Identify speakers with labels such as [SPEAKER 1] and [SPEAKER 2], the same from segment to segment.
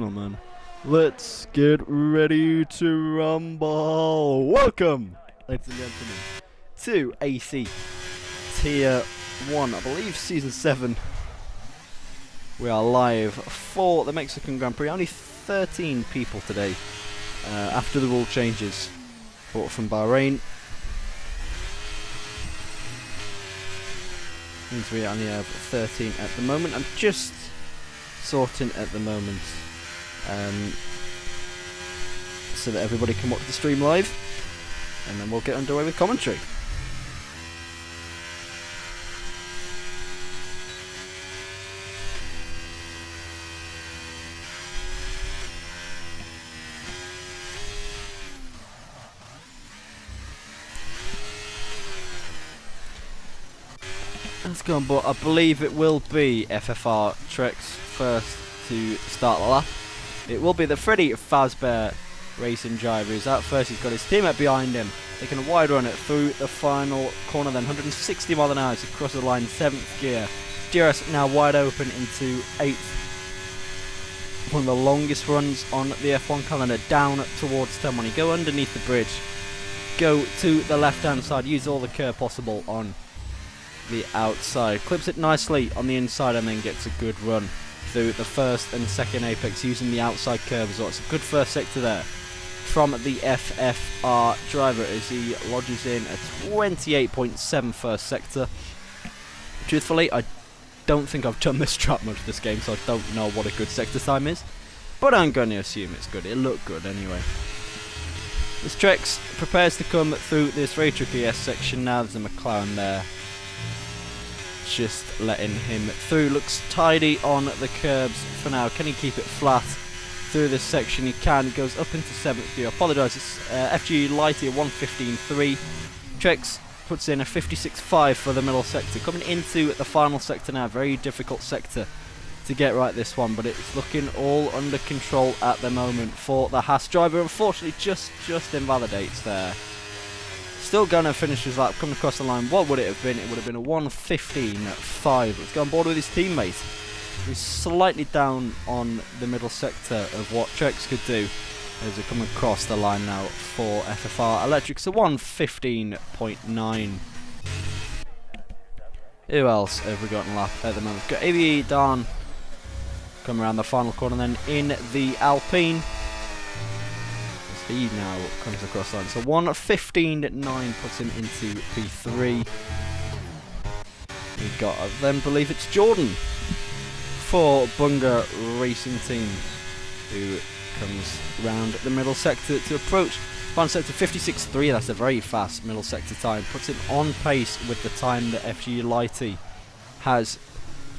[SPEAKER 1] gentlemen, let's get ready to rumble. Welcome, ladies and gentlemen, to AEC Tier 1, I believe Season 7. We are live for the Mexican Grand Prix. Only 13 people today, after the rule changes, brought from Bahrain. Means we only have 13 at the moment. I'm just sorting at the moment, so that everybody can watch the stream live, and then we'll get underway with commentary. Let's go on board. I believe it will be FFR Trek's first to start the lap. It will be the Freddy Fazbear racing driver who's out first. He's got his teammate behind him, taking a wide run through the final corner, then 160 miles an hour across the line, 7th gear. DRS now wide open into 8th. One of the longest runs on the F1 calendar, down towards 10. When you go underneath the bridge, go to the left hand side, use all the curve possible on the outside, clips it nicely on the inside, and then gets a good run through the first and second apex using the outside curve as well. It's a good first sector there from the FFR driver as he lodges in a 28.7 first sector. Truthfully, I don't think I've done this track much this game, so I don't know what a good sector time is, but I'm going to assume it's good. It looked good anyway. This Trex prepares to come through this very tricky S section now. There's a McLaren there, just letting him through. Looks tidy on the curbs for now. Can he keep it flat through this section? He can. He goes up into 7th gear. Apologise, it's FG Lighty, 1:15.3. Trex puts in a 56.5 for the middle sector. Coming into the final sector now. Very difficult sector to get right this one, but it's looking all under control at the moment for the Haas driver. Unfortunately, just invalidates there. Still gonna finish his lap, coming across the line. What would it have been? It would have been a 1:15.5. Let's go on board with his teammate, who's slightly down on the middle sector of what Trex could do as they come across the line now for FFR Electric. So 1:15.9. Who else have we got in lap at the moment? We've got ABE Dan come around the final corner, then in the Alpine. He now comes across the line. So 1:15.9 puts him into P3. We've got, I then believe it's Jordan for Bunga Racing Team, who comes round the middle sector to approach. Final sector 56.3, that's a very fast middle sector time. Puts him on pace with the time that FG Lighty has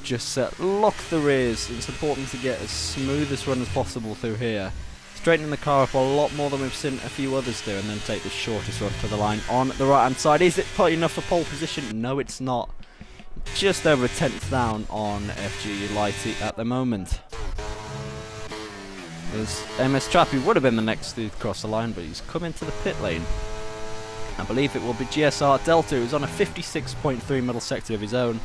[SPEAKER 1] just set. Lock the rears. It's important to get as smooth as run as possible through here. Straightening the car up a lot more than we've seen a few others do, and then take the shortest run to the line on the right hand side. Is it enough for pole position? No, it's not. Just over a 10th down on FG Lighty at the moment. There's MS Trap, who would have been the next to cross the line, but he's come into the pit lane. I believe it will be GSR Delta, who's on a 56.3 middle sector of his own.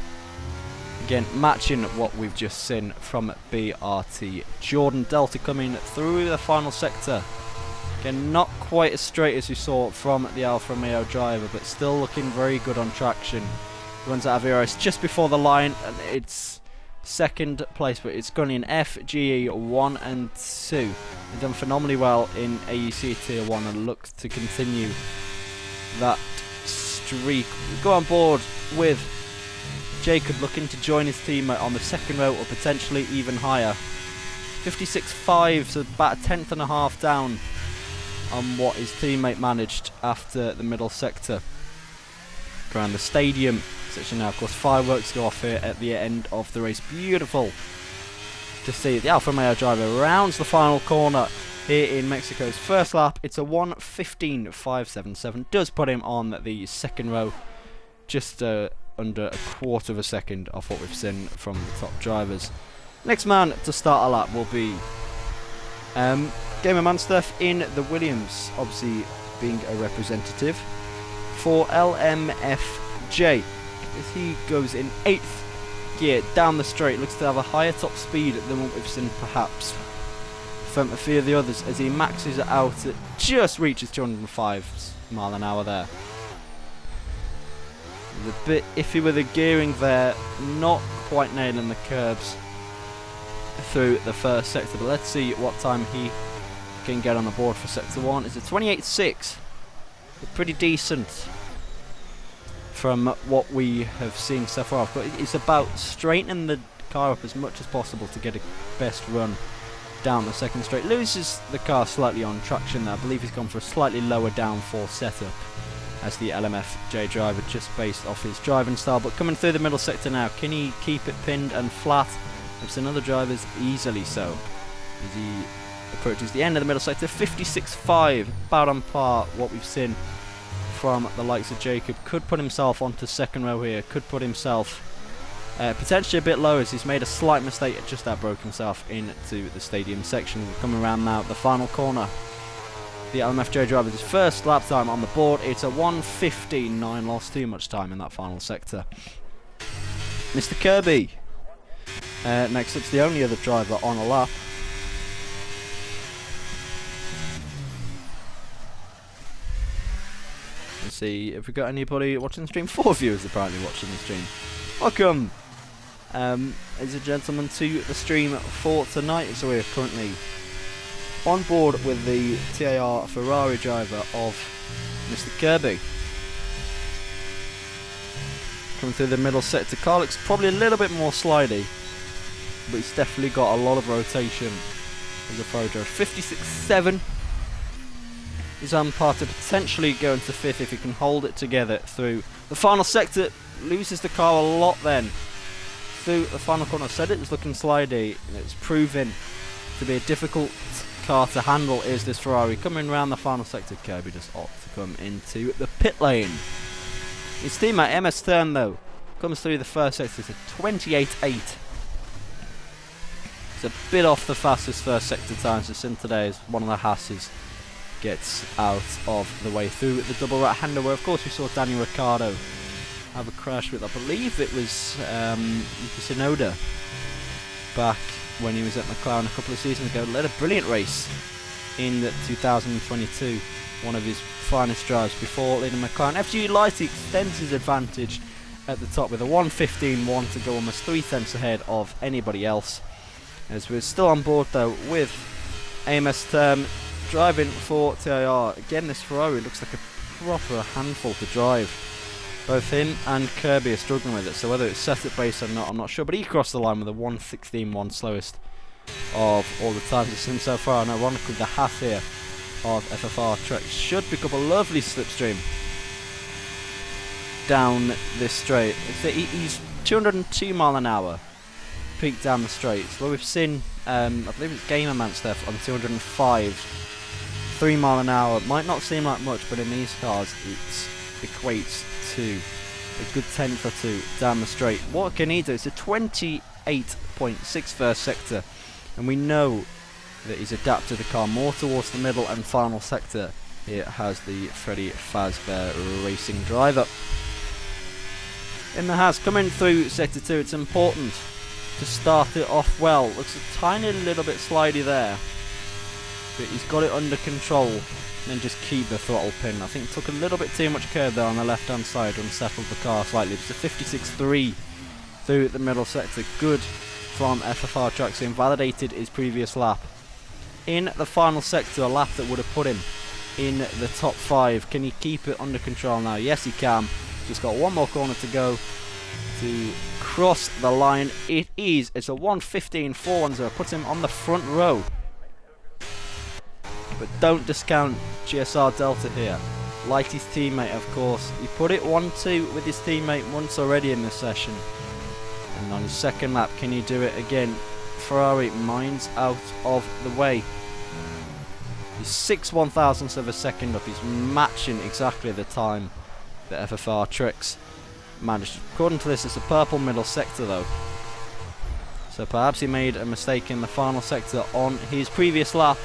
[SPEAKER 1] Again, matching what we've just seen from BRT. Jordan Delta coming through the final sector. Again, not quite as straight as we saw from the Alfa Romeo driver, but still looking very good on traction. Runs out of ERS just before the line, and it's second place, but it's gone in FGE 1 and 2. They've done phenomenally well in AEC Tier 1 and look to continue that streak. We go on board with Jacob looking to join his teammate on the second row, or potentially even higher. 56.5, so about a 10th and a half down on what his teammate managed after the middle sector. Around the stadium section now, of course, fireworks go off here at the end of the race. Beautiful to see. The Alfa Romeo driver rounds the final corner here in Mexico's first lap. It's a 1:15.577. Does put him on the second row, just under a quarter of a second off what we've seen from the top drivers. Next man to start a lap will be Gamer Manstef in the Williams, obviously being a representative for LMFJ, as he goes in 8th gear down the straight. Looks to have a higher top speed than what we've seen perhaps from a few of the others as he maxes it out. It just reaches 205 mile an hour there. He's a bit iffy with the gearing there, not quite nailing the curbs through the first sector, but let's see what time he can get on the board for sector 1. It's a 28.6, pretty decent from what we have seen so far, but it's about straightening the car up as much as possible to get a best run down the second straight. Loses the car slightly on traction there. I believe he's gone for a slightly lower downforce setup as the LMFJ driver, just based off his driving style. But coming through the middle sector now, can he keep it pinned and flat? I've seen other drivers easily so as he approaches the end of the middle sector. 56.5, about on par what we've seen from the likes of Jacob. Could put himself onto second row here, could put himself potentially a bit low as he's made a slight mistake, just outbroke himself into the stadium section. Coming around now the final corner. The LMFJ driver, his first lap time on the board. It's a 1:15.9, lost too much time in that final sector. Mr. Kirby next up's the only other driver on a lap. Let's see if we've got anybody watching the stream. 4 viewers apparently watching the stream. Welcome, ladies and gentlemen, to the stream for tonight. So we're currently on board with the TAR Ferrari driver of Mr. Kirby. Coming through the middle sector, car looks probably a little bit more slidey, but he's definitely got a lot of rotation as a photo. 56.7 is on par to potentially go into 5th if he can hold it together through the final sector. Loses the car a lot then through the final corner. I said it was looking slidey, and it's proven to be a difficult car to handle. Is this Ferrari coming around the final sector? Kirby does opt to come into the pit lane. His teammate MS Stern though comes through the first sector to 28.8. It's a bit off the fastest first sector times we've seen today as one of the Hasses gets out of the way through the double right hander, where of course we saw Daniel Ricciardo have a crash with, I believe it was Yuki Tsunoda back when he was at McLaren a couple of seasons ago. Led a brilliant race in 2022, one of his finest drives before leading McLaren. FG Lighty extends his advantage at the top with a 1:15.1 to go, almost 3 tenths ahead of anybody else. As we're still on board though with Amos Term driving for TIR. Again, this Ferrari looks like a proper handful to drive. Both him and Kirby are struggling with it, so whether it's setup based or not, I'm not sure. But he crossed the line with a 1:16.1, slowest of all the times we've seen so far. And ironically, the half here of FFR Trucks should pick up a lovely slipstream down this straight. He's 202 mile an hour peak down the straights. Well, we've seen, I believe it's Gamer Man stuff on 205, 3 mile an hour. Might not seem like much, but in these cars, it equates to a good tenth or two down the straight. What can he do? It's a 28.6 first sector, and we know that he's adapted the car more towards the middle and final sector. Here has the Freddy Fazbear Racing driver. In the Haas, coming through sector 2, it's important to start it off well. Looks a tiny little bit slidey there, but he's got it under control. And then just keep the throttle pin. I think it took a little bit too much curve there on the left hand side, unsettled the car slightly. It's a 56.3 through the middle sector. Good from FFR Trucks, who invalidated his previous lap. In the final sector, a lap that would have put him in the top 5. Can he keep it under control now? Yes, he can. Just got one more corner to go to cross the line. It's a 1:15.410. Puts him on the front row. But don't discount GSR Delta here. Lighty's teammate, of course. He put it 1-2 with his teammate once already in this session. And on his second lap, can he do it again? Ferrari miles out of the way. He's 6/1000ths of a second up. He's matching exactly the time that FFR Tricks managed. According to this, it's a purple middle sector though. So perhaps he made a mistake in the final sector on his previous lap.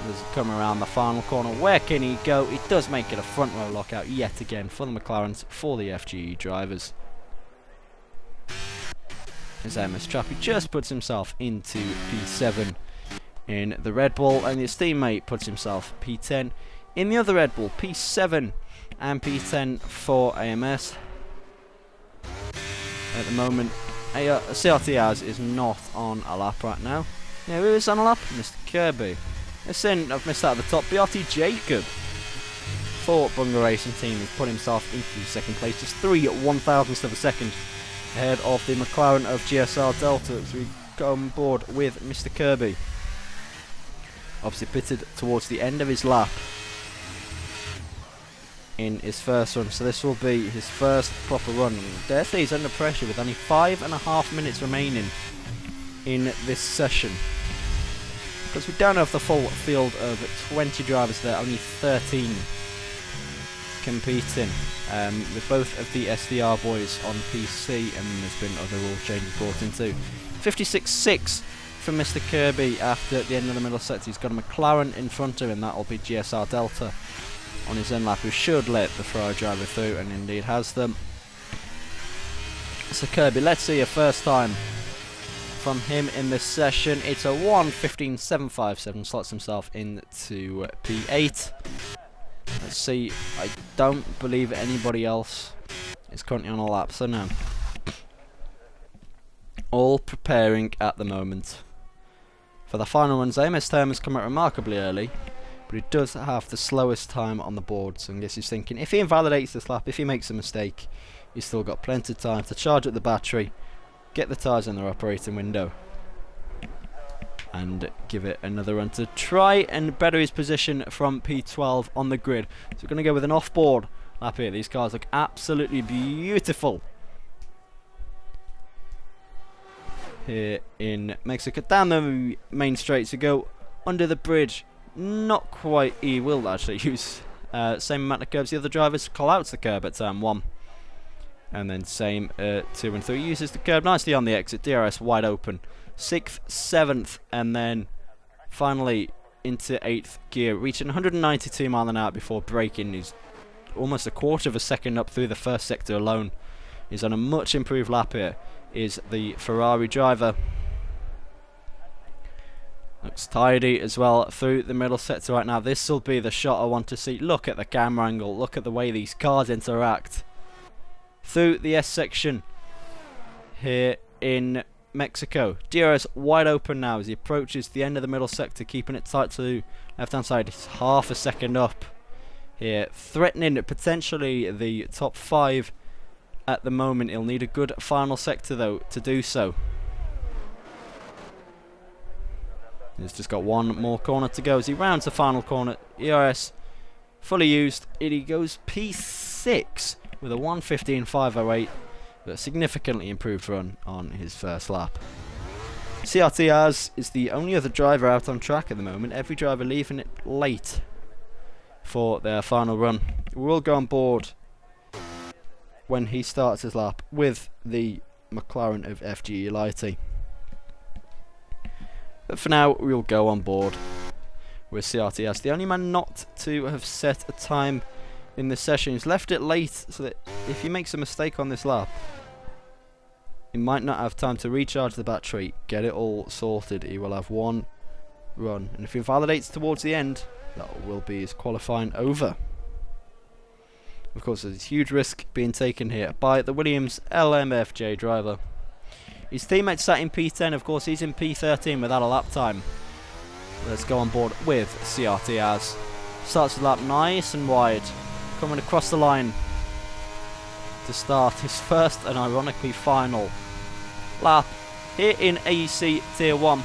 [SPEAKER 1] As he come around the final corner, where can he go? He does make it a front row lockout yet again for the McLarens, for the FGE drivers. As MS Trappy just puts himself into P7 in the Red Bull, and his teammate puts himself P10 in the other Red Bull, P7 and P10 for AMS. At the moment, CRTAS is not on a lap right now. Now, who is on a lap? Mr. Kirby. Listen, I've missed out at the top. BRT Jacob for Bunga Racing Team has put himself into second place, just 3/1000ths of a second ahead of the McLaren of GSR Delta as we go on board with Mr. Kirby. Obviously pitted towards the end of his lap in his first run, so this will be his first proper run. Dare say he's under pressure with only 5.5 minutes remaining in this session, because we don't have the full field of 20 drivers there, only 13 competing, with both of the SDR boys on PC, and there's been other rule changes brought in too. 56.6 from Mr. Kirby after the end of the middle sector. He's got a McLaren in front of him, that'll be GSR Delta on his end lap, who should let the Ferrari driver through, and indeed has them. So Kirby, let's see a first time from him in this session. It's a 1:15.757, slots himself into P8. Let's see, I don't believe anybody else is currently on a lap, so no. All preparing at the moment for the final runs. AMS term has come out remarkably early, but he does have the slowest time on the board, so I guess he's thinking if he invalidates this lap, if he makes a mistake, he's still got plenty of time to charge up the battery, get the tyres in their operating window, and give it another run to try and better his position from P12 on the grid. So we're going to go with an off-board lap here. These cars look absolutely beautiful here in Mexico. Down the main straight to go under the bridge. Not quite. He will actually use same amount of curbs. The other drivers call out the curb at turn 1. And then same 2 and 3. Uses the curb nicely on the exit. DRS wide open. 6th, 7th, and then finally into 8th gear, reaching 192 miles an hour before braking. He's almost a quarter of a second up through the first sector alone. He's on a much improved lap here, is the Ferrari driver. Looks tidy as well through the middle sector right now. This will be the shot I want to see. Look at the camera angle, look at the way these cars interact through the S section here in Mexico. DRS wide open now as he approaches the end of the middle sector, keeping it tight to left hand side. He's half a second up here, threatening potentially the top 5 at the moment. He'll need a good final sector though to do so. He's just got one more corner to go as he rounds the final corner. ERS fully used. He goes P6 with a 1:15.508. But a significantly improved run on his first lap. CRTAS is the only other driver out on track at the moment. Every driver leaving it late for their final run. We'll go on board when he starts his lap with the McLaren of FG Elite. But for now, we'll go on board with CRTAS. The only man not to have set a time in this session. He's left it late so that if he makes a mistake on this lap, he might not have time to recharge the battery, get it all sorted. He will have one run, and if he validates towards the end, that will be his qualifying over. Of course, there's a huge risk being taken here by the Williams LMFJ driver. His teammate sat in P10, of course he's in P13 without a lap time. Let's go on board with CRTAS. Starts the lap nice and wide, coming across the line to start his first and ironically final lap here in AEC Tier 1.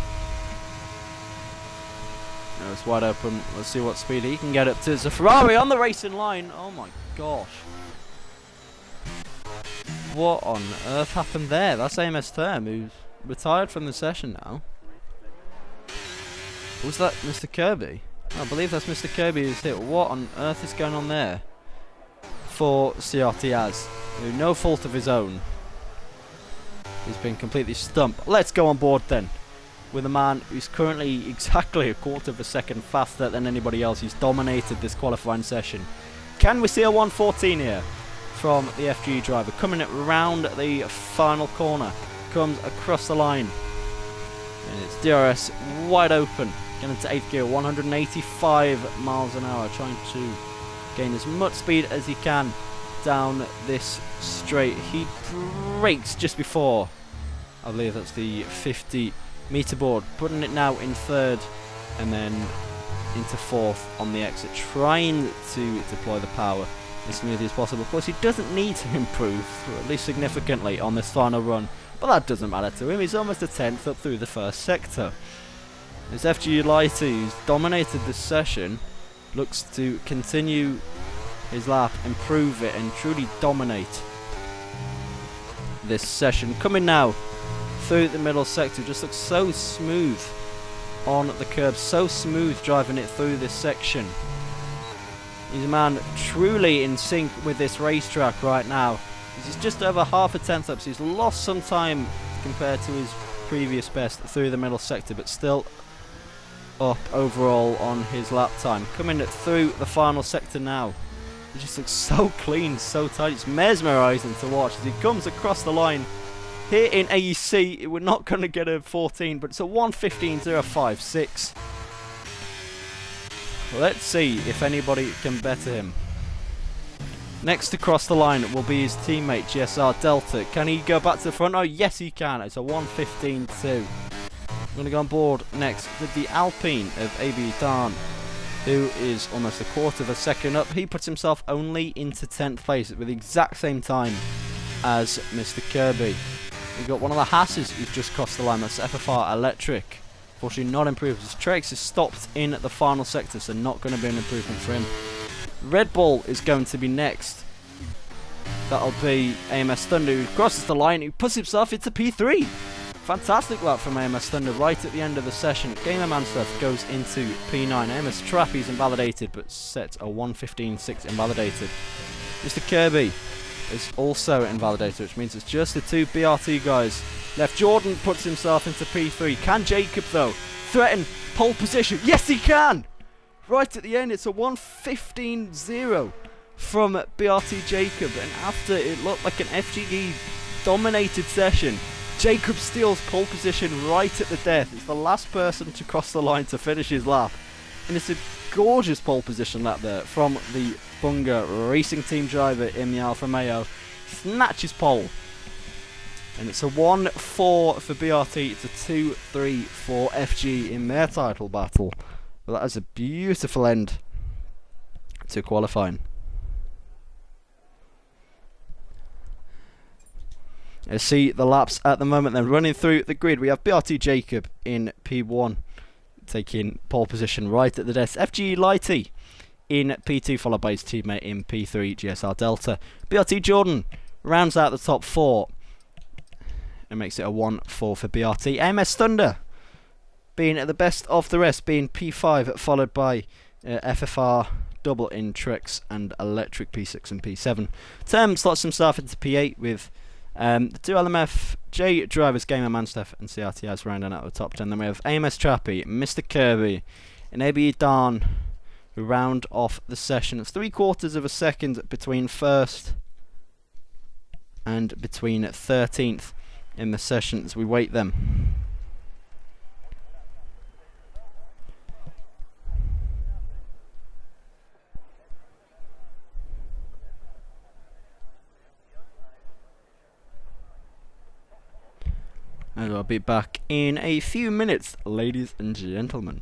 [SPEAKER 1] Now it's wide open. Let's see what speed he can get up to. It's a Ferrari on the racing line. Oh my gosh. What on earth happened there? That's AMS Term, who's retired from the session now. Was that Mr. Kirby? I believe that's Mr. Kirby who's hit. What on earth is going on there for CRTAS? Through no fault of his own, he's been completely stumped. Let's go on board then with a man who's currently exactly a quarter of a second faster than anybody else. He's dominated this qualifying session. Can we see a 1:14 here from the FG driver coming around the final corner? Comes across the line, and it's DRS wide open Getting into 8th gear, 185 miles an hour, trying to gain as much speed as he can down this straight. He brakes just before, I believe that's the 50-meter board, putting it now in 3rd and then into 4th on the exit, trying to deploy the power as smoothly as possible. Of course, he doesn't need to improve, or at least significantly, on this final run, but that doesn't matter to him. He's almost a 10th up through the first sector. As FG Lighty, who's dominated this session, looks to continue his lap, improve it, and truly dominate this session. Coming now through the middle sector, just looks so smooth on the curb, so smooth driving it through this section. He's a man truly in sync with this racetrack right now. He's just over half a 10th up, so he's lost some time compared to his previous best through the middle sector, but still up overall on his lap time. Coming through the final sector now. It just looks so clean, so tight. It's mesmerising to watch as he comes across the line. Here in AEC, we're not going to get a 14, but it's a 1:15.056. Let's see if anybody can better him. Next to cross the line will be his teammate GSR Delta. Can he go back to the front? Oh yes he can. It's a 1:15.2. We're going to go on board next with the Alpine of AB Dan, who is almost a quarter of a second up. He puts himself only into 10th place with the exact same time as Mr. Kirby. We've got one of the Hasses who's just crossed the line. That's FFR Electric. Fortunately not improved. His Trex is stopped in the final sector, so not going to be an improvement for him. Red Bull is going to be next. That'll be AMS Thunder, who crosses the line, who puts himself into P3. Fantastic lap from AMS Thunder right at the end of the session. Gamerman stuff goes into P9. AMS Trappy's invalidated, but sets a 1:15.6 invalidated. Mr. Kirby is also invalidated, which means it's just the two BRT guys left. Jordan puts himself into P3. Can Jacob, though, threaten pole position? Yes, he can! Right at the end, it's a 1:15.0 from BRT Jacob. And after it looked like an FGE dominated session, Jacob steals pole position right at the death. It's the last person to cross the line to finish his lap. And it's a gorgeous pole position lap there from the Bunga Racing Team driver in the Alfa Romeo. Snatches pole. And it's a 1-4 for BRT. It's a 2-3 for FG in their title battle. Well, that is a beautiful end to qualifying. Let's see the laps at the moment then. Running through the grid, we have BRT Jacob in P1, taking pole position right at the death. FG Lighty in P2, followed by his teammate in P3, GSR Delta. BRT Jordan rounds out the top 4 and makes it a 1-4 for BRT. AMS Thunder being at the best of the rest, being P5, followed by FFR, double in Trex and Electric P6 and P7. Term slots himself into P8 with the two LMF J drivers, Gamer Manstuff and CRTS rounding out the top 10. Then we have AMS Trappy, Mr. Kirby, and AB Dan, who round off the session. It's 3/4 of a second between first and between 13th in the session as we wait them. And I'll be back in a few minutes, ladies and gentlemen.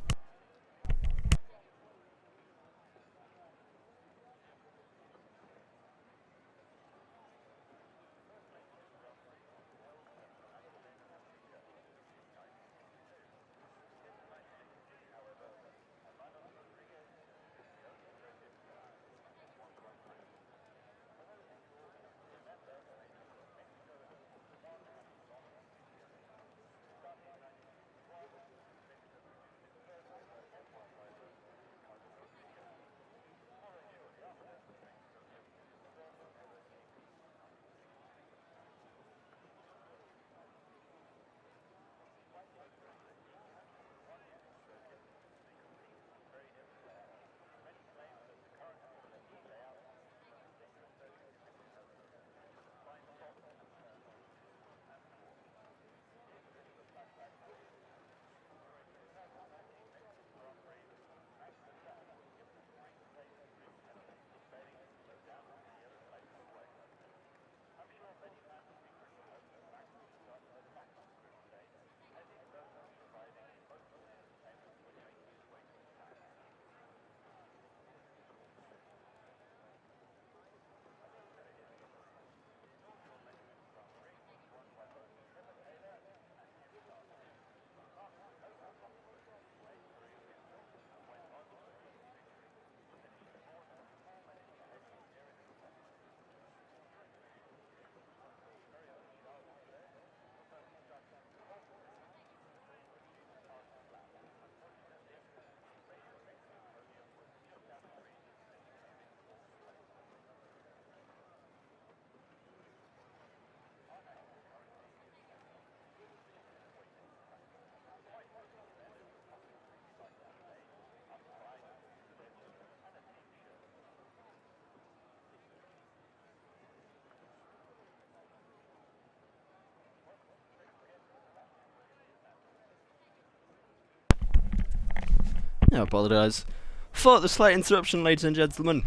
[SPEAKER 1] I apologise for the slight interruption, ladies and gentlemen,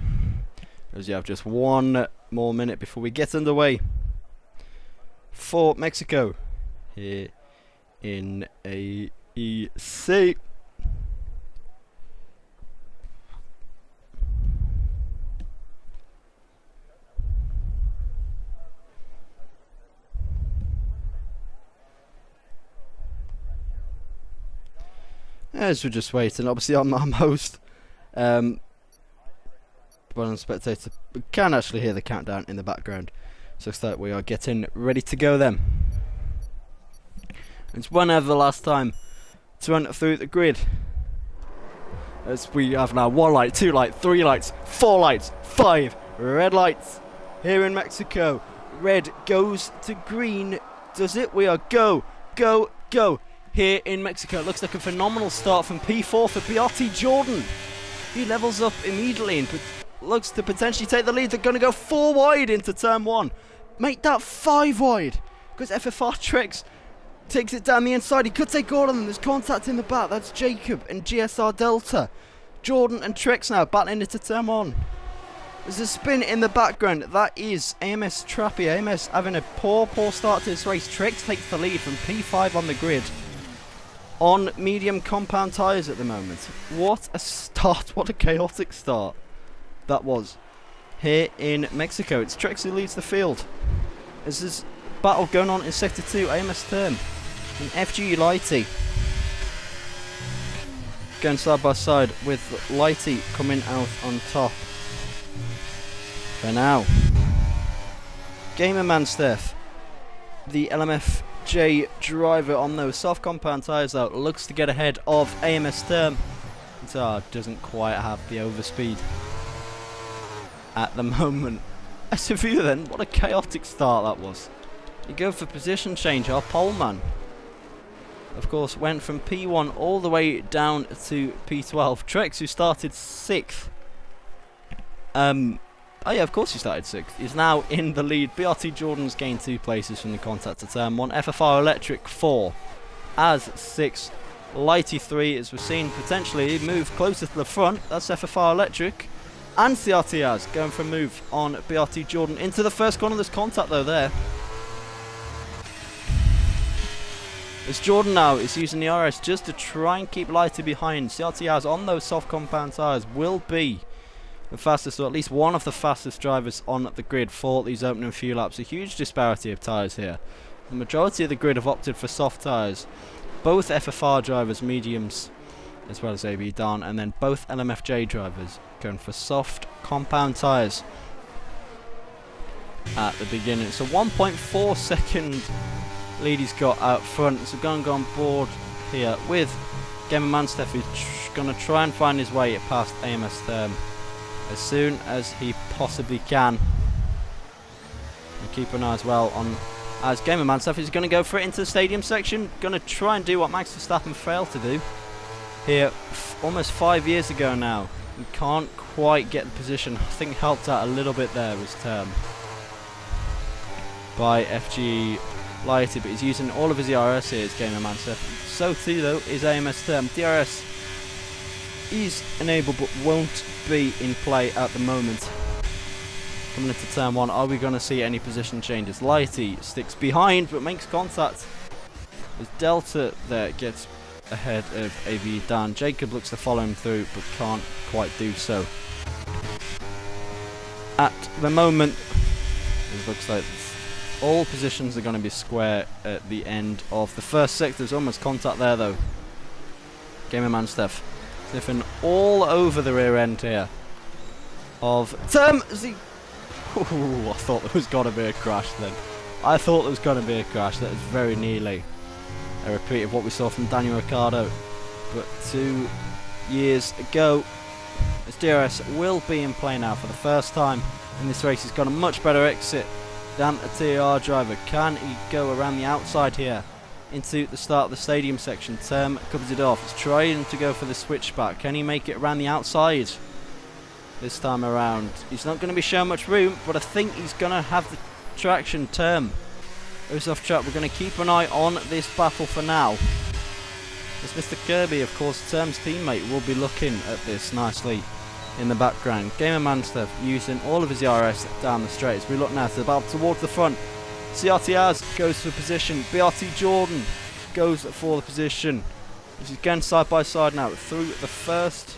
[SPEAKER 1] as you have just 1 more minute before we get underway for Mexico here in AEC. As we're just waiting, obviously I'm host, but I'm spectator. We can actually hear the countdown in the background, so it's like we are getting ready to go then. It's one of the last time to run through the grid, as we have now 1 light, 2 light, 3 lights, 4 lights, 5 red lights here in Mexico. Red goes to green, does it? We are go, go, go. Here in Mexico, it looks like a phenomenal start from P4 for BRT Jordan. He levels up immediately and looks to potentially take the lead. They're going to go 4 wide into turn 1. Make that 5 wide, because FFR Tricks takes it down the inside. He could take Gordon. There's contact in the back. That's Jacob and GSR Delta. Jordan and Tricks now battling into turn 1. There's a spin in the background. That is AMS Trappy. AMS having a poor start to this race. Tricks takes the lead from P5 on the grid, on medium compound tyres at the moment. What a start, what a chaotic start that was here in Mexico. It's Trix who leads the field. There's this battle going on in Sector 2, AMS Term and FG Lighty. Going side by side with Lighty coming out on top. For now, Gamer Man Steph, the LMFJ driver on those soft compound tyres though, looks to get ahead of AMS Term. Doesn't quite have the overspeed at the moment. As a view then, what a chaotic start that was. You go for position change, our poleman of course went from P1 all the way down to P12. Trex, who started 6th, oh yeah, of course he started 6th. He's now in the lead. BRT Jordan's gained 2 places from the contact to turn 1. FFR Electric 4 as 6. Lighty 3, as we've seen, potentially move closer to the front. That's FFR Electric. And CRTRs going for a move on BRT Jordan into the first corner. There's contact though there. As Jordan now is using the RS just to try and keep Lighty behind. CRTRs on those soft compound tyres will be the fastest, or at least one of the fastest drivers on the grid for these opening few laps. A huge disparity of tyres here. The majority of the grid have opted for soft tyres. Both FFR drivers, mediums, as well as AB Dan, and then both LMFJ drivers going for soft compound tyres at the beginning. It's a 1.4 second lead he's got out front. So going to go on board here with Gamer Manstef, who's going to try and find his way past AMS Term as soon as he possibly can. And keep an eye as well on, as Gamer Manstef is going to go for it into the stadium section. Going to try and do what Max Verstappen failed to do here almost 5 years ago now. And can't quite get the position. I think helped out a little bit there was Term by FG Lighty, but he's using all of his DRS here as Gamer Manstef. So too though is AMS Term. DRS is enabled but won't be in play at the moment. Coming into turn 1, are we going to see any position changes? Lighty sticks behind but makes contact as Delta there gets ahead of AV Dan. Jacob looks to follow him through but can't quite do so. At the moment, it looks like all positions are going to be square at the end of the first sector. There's almost contact there though. Gamer Manstef sniffing all over the rear end here of Term. Ooh, I thought there was going to be a crash then. I thought there was going to be a crash. That is very nearly a repeat of what we saw from Daniel Ricciardo. But 2 years ago, as DRS will be in play now for the first time in this race. He's got a much better exit than a TR driver. Can he go around the outside here into the start of the stadium section? Term covers it off. He's trying to go for the switchback. Can he make it around the outside this time around? He's not going to be shown much room, but I think he's going to have the traction. Term goes off track. We're going to keep an eye on this battle for now. As Mr. Kirby, of course, Term's teammate, will be looking at this nicely in the background. Gamer Manstev using all of his ERS down the straight. As we look now to the battle towards the front. CRT Az goes for position. BRT Jordan goes for the position. This is again side by side now through the first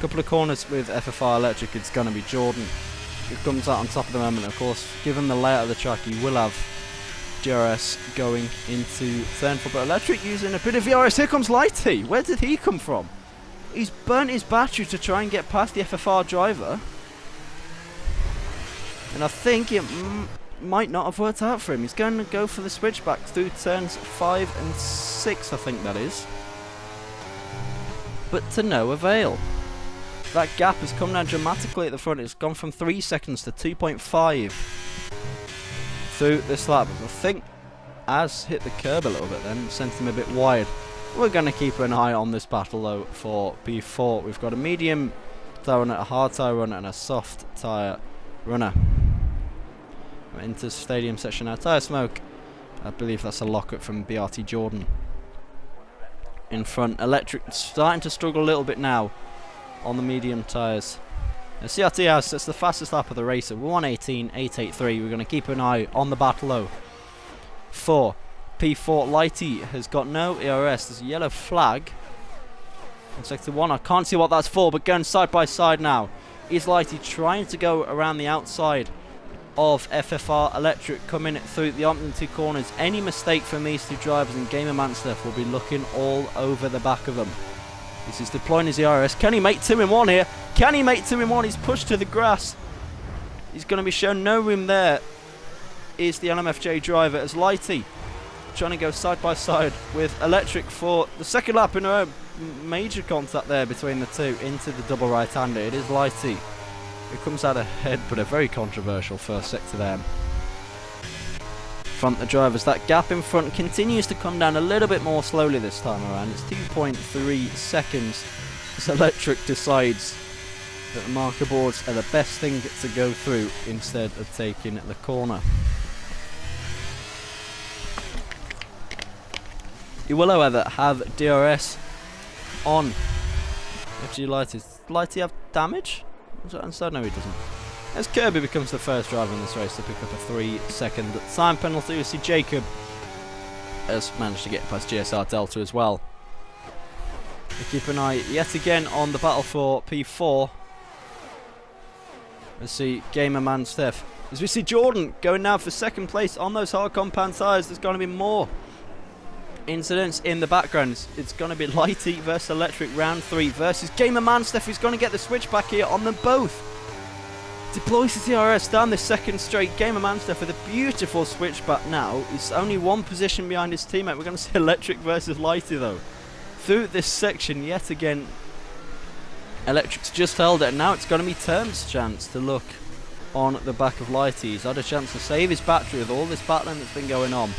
[SPEAKER 1] couple of corners with FFR Electric. It's going to be Jordan who comes out on top at the moment. Of course, given the layout of the track, he will have DRS going into turn 4, but Electric using a bit of ERS. Here comes Lighty. Where did he come from? He's burnt his battery to try and get past the FFR driver, and I think it might not have worked out for him. He's going to go for the switchback through turns 5 and 6, I think that is, but to no avail. That gap has come down dramatically at the front. It's gone from 3 seconds to 2.5 through this lap. I think Az hit the curb a little bit then, sent him a bit wide. We're going to keep an eye on this battle though for B4. We've got a medium tyre runner, a hard tyre runner and a soft tyre runner. We're into stadium section now. Tyre smoke, I believe that's a lockup from BRT Jordan. In front, Electric starting to struggle a little bit now on the medium tyres. CRT House, that's the fastest lap of the race at 1:18.883. We're going to keep an eye on the battle though. 4. P4 Lighty has got no ERS. There's a yellow flag in sector 1. I can't see what that's for, but going side by side now is Lighty trying to go around the outside of FFR Electric, coming through the opening 2 corners. Any mistake from these 2 drivers and Gamer Manstev will be looking all over the back of them. This is deploying his ERS. Can he make 2 in 1 here? Can he make 2 in 1? He's pushed to the grass. He's going to be shown no room there. Is the LMFJ driver as Lighty trying to go side by side with Electric for the second lap in a row. Major contact there between the 2 into the double right-hander. It is Lighty who comes out ahead, but a very controversial first sector there. Front the drivers, that gap in front continues to come down a little bit more slowly this time around. It's 2.3 seconds as Electric decides that the marker boards are the best thing to go through instead of taking the corner. You will, however, have DRS on FG Lighty. Does Lighty have damage? So no, he doesn't. As Kirby becomes the first driver in this race to pick up a 3-second time penalty, we see Jacob has managed to get past GSR Delta as well. We keep an eye yet again on the battle for P4. Let's see Gamer Manstev. As we see Jordan going now for second place on those hard compound tyres. There's going to be more incidents in the background. It's going to be Lighty versus Electric round 3 versus Gamer Manstev, who's going to get the switchback here on them both. Deploys his DRS down the second straight. Gamer Manstev with a beautiful switchback now. He's only 1 position behind his teammate. We're going to see Electric versus Lighty though. Through this section yet again, Electric's just held it, and now it's going to be Term's chance to look on the back of Lighty. He's had a chance to save his battery with all this battling that's been going on.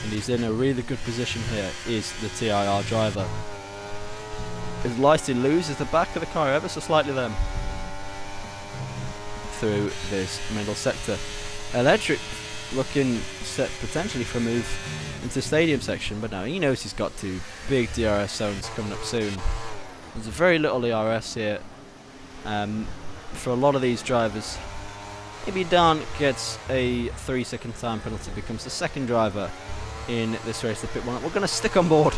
[SPEAKER 1] And he's in a really good position here, is the TIR driver. As Lighty loses the back of the car ever so slightly then through this middle sector. Electric looking set potentially for a move into stadium section, but now he knows he's got 2 big DRS zones coming up soon. There's very little ERS here for a lot of these drivers. Maybe Dan gets a 3-second time penalty, becomes the second driver in this race to pit 1. We're going to stick on board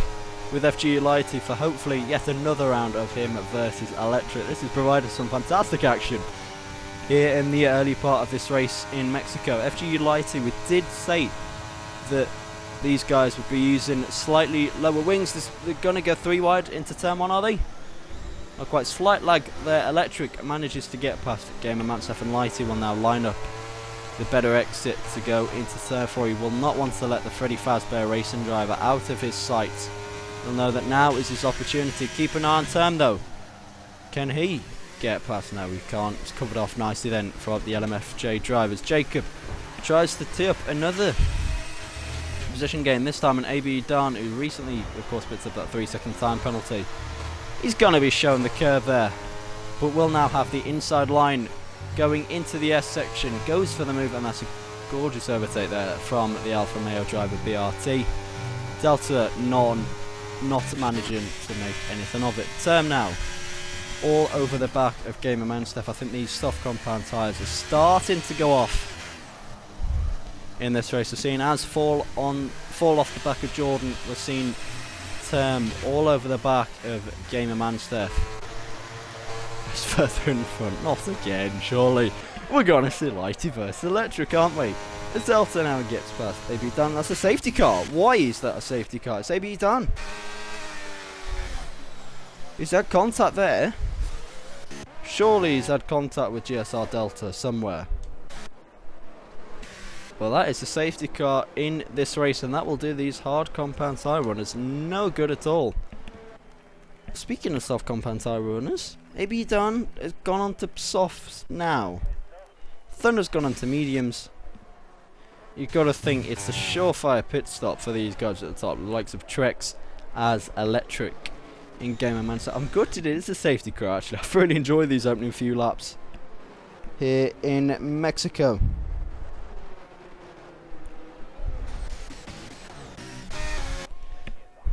[SPEAKER 1] with FG Lighty for hopefully yet another round of him versus Electric. This has provided some fantastic action here in the early part of this race in Mexico. FG Lighty, we did say that these guys would be using slightly lower wings. They're going to go 3 wide into turn 1, are they? Not quite. Slight lag there. Electric manages to get past Gamer Manstev, and Lighty will now line up the better exit to go into turn 4. He will not want to let the Freddy Fazbear racing driver out of his sight. He'll know that now is his opportunity. Keep an eye on Term though. Can he get past? No, we can't. It's covered off nicely then for the LMFJ drivers. Jacob tries to tee up another position gain, this time an AB Dan, who recently of course picked up that 3-second time penalty. He's going to be shown the curve there, but will now have the inside line going into the S section. Goes for the move, and that's a gorgeous overtake there from the Alfa Romeo driver BRT. Delta not managing to make anything of it. Term now, all over the back of Gamer Man stuff. I think these soft compound tyres are starting to go off in this race. We're seeing Az fall off the back of Jordan. We're seeing Term all over the back of Gamer Man stuff. It's further in front. Not again, surely. We're gonna see Lighty versus Electric, aren't we? As Delta now gets past AB Dunn. That's a safety car. Why is that a safety car? It's AB Dunn. Is that contact there? Surely he's had contact with GSR Delta somewhere. Well, that is a safety car in this race, and that will do these hard compound tyre runners no good at all. Speaking of soft compound tyre runners, AB Dunn has gone on to softs now. Thunder's gone on to mediums. You've got to think it's a surefire pit stop for these guys at the top, the likes of Trex as Electric in Gamer Man. So I'm gutted it is a safety car actually. I've really enjoyed these opening few laps here in Mexico.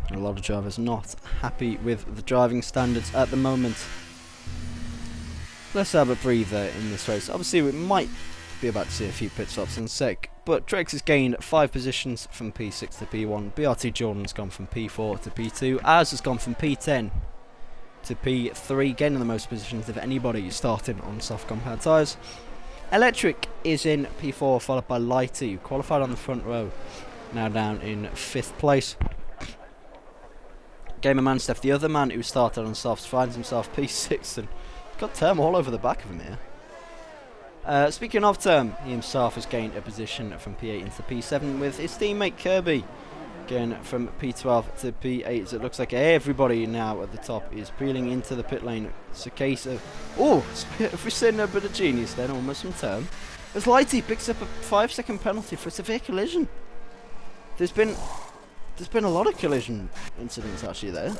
[SPEAKER 1] A lot of drivers not happy with the driving standards at the moment. Let's have a breather in this race. Obviously we might be about to see a few pit stops in a sec, but Trex has gained 5 positions from P6 to P1. BRT Jordan's gone from P4 to P2. Az has gone from P10 to P3, gaining the most positions of anybody starting on soft compound tyres. Electric is in P4, followed by Lighty, who qualified on the front row, now down in 5th place. Gamer Man Steph, the other man who started on softs, finds himself P6 and got Term all over the back of him here. Speaking of Term, he himself has gained a position from P8 into P7, with his teammate Kirby going from P12 to P8. So it looks like everybody now at the top is peeling into the pit lane. It's a case of, oh, if we're seeing a bit of genius then, almost from Term, as Lighty picks up a 5-second penalty for a severe collision. There's been a lot of collision incidents actually there.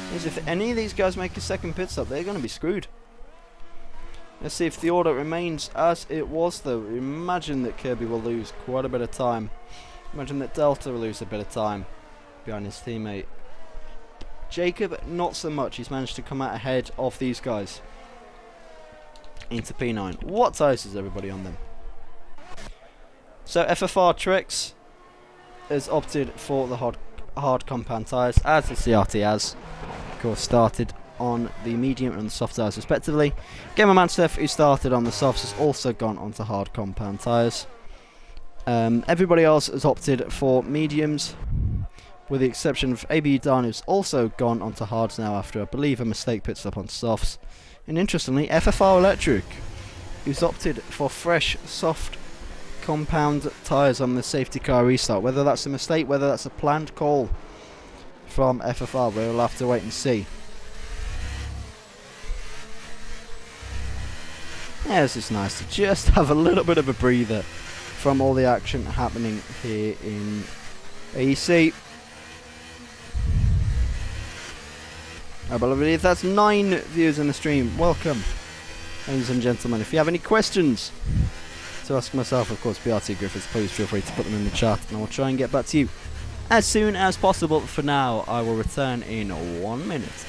[SPEAKER 1] Because if any of these guys make a second pit stop, they're going to be screwed. Let's see if the order remains as it was though. Imagine that Kirby will lose quite a bit of time. Imagine that Delta will lose a bit of time behind his teammate. Jacob, not so much. He's managed to come out ahead of these guys into P9. What tyres is everybody on them? So FFR Tricks has opted for the hard compound tyres, as the CRT has, of course, started on the medium and the soft tyres respectively. Gamer Man Steph, who started on the softs, has also gone onto hard compound tyres. Everybody else has opted for mediums, with the exception of AB Dunn, who's also gone onto hards now after, I believe, a mistake pit stop on softs. And interestingly, FFR Electric, who's opted for fresh soft compound tyres on the safety car restart. Whether that's a mistake, whether that's a planned call from FFR, we'll have to wait and see. Yes, it's nice to just have a little bit of a breather from all the action happening here in AEC. I believe that's 9 viewers in the stream. Welcome, ladies and gentlemen. If you have any questions to ask myself, of course, BRT Griffiths, please feel free to put them in the chat and I will try and get back to you as soon as possible. For now, I will return in 1 minute.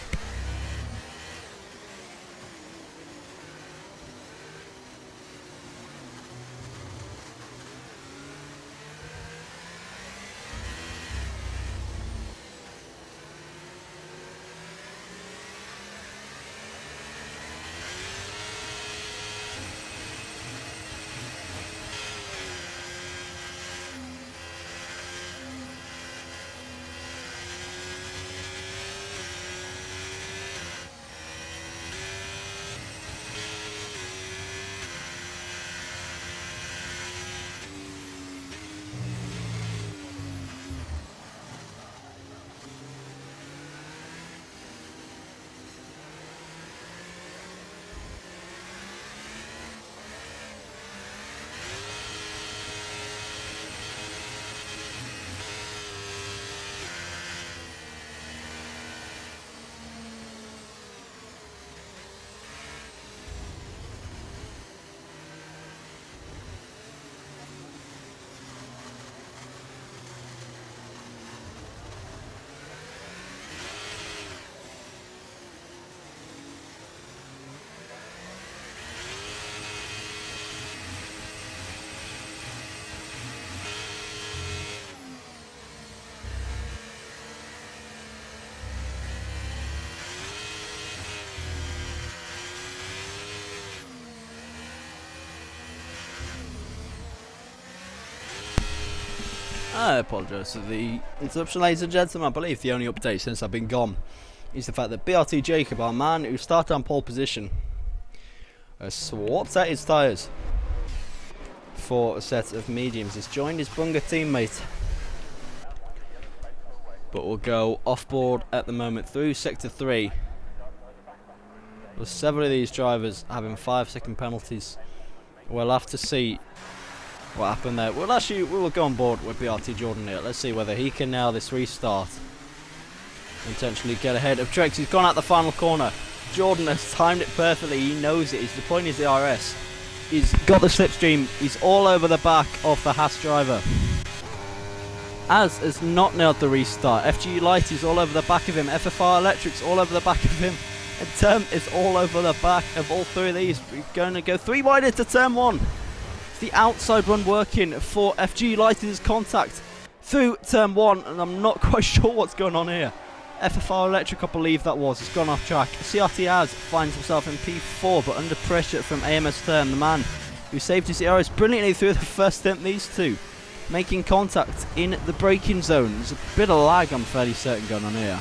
[SPEAKER 1] I apologise for the interruption, ladies and gentlemen. I believe the only update since I've been gone is the fact that BRT Jacob, our man who started on pole position, has swapped out his tyres for a set of mediums. He's joined his Bunga teammate, but will go off board at the moment through sector 3. With several of these drivers having 5-second penalties. We'll have to see what happened there. Well, actually, we will go on board with BRT Jordan here. Let's see whether he can nail this restart and potentially get ahead of Trex. He's gone out the final corner. Jordan has timed it perfectly. He knows it. He's deploying his DRS. He's got the slipstream. He's all over the back of the Haas driver. Az has not nailed the restart. FG Light is all over the back of him. FFR Electric's all over the back of him. And Term is all over the back of all three of these. We're going to go 3 wide into turn 1. The outside run working for FG Light's contact through turn 1, and I'm not quite sure what's going on here. FFR Electric, I believe that was, has gone off track. CRT Az finds himself in P4, but under pressure from AMS Term, the man who saved his ERS brilliantly through the first stint. These two making contact in the braking zone. There's a bit of lag, I'm fairly certain, going on here.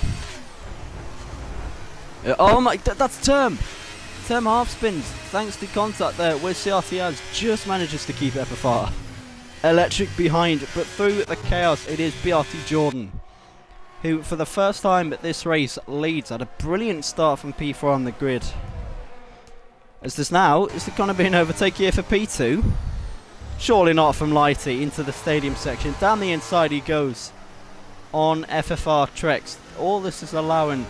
[SPEAKER 1] Oh my, that's Term! Term half spins, thanks to contact there with CRT Az, just manages to keep FFR Electric behind, but through the chaos it is BRT Jordan who for the first time at this race leads. Had a brilliant start from P4 on the grid. As this now, is there going to be an overtake here for P2? Surely not from Lighty into the stadium section. Down the inside he goes on FFR Trex. All this is allowing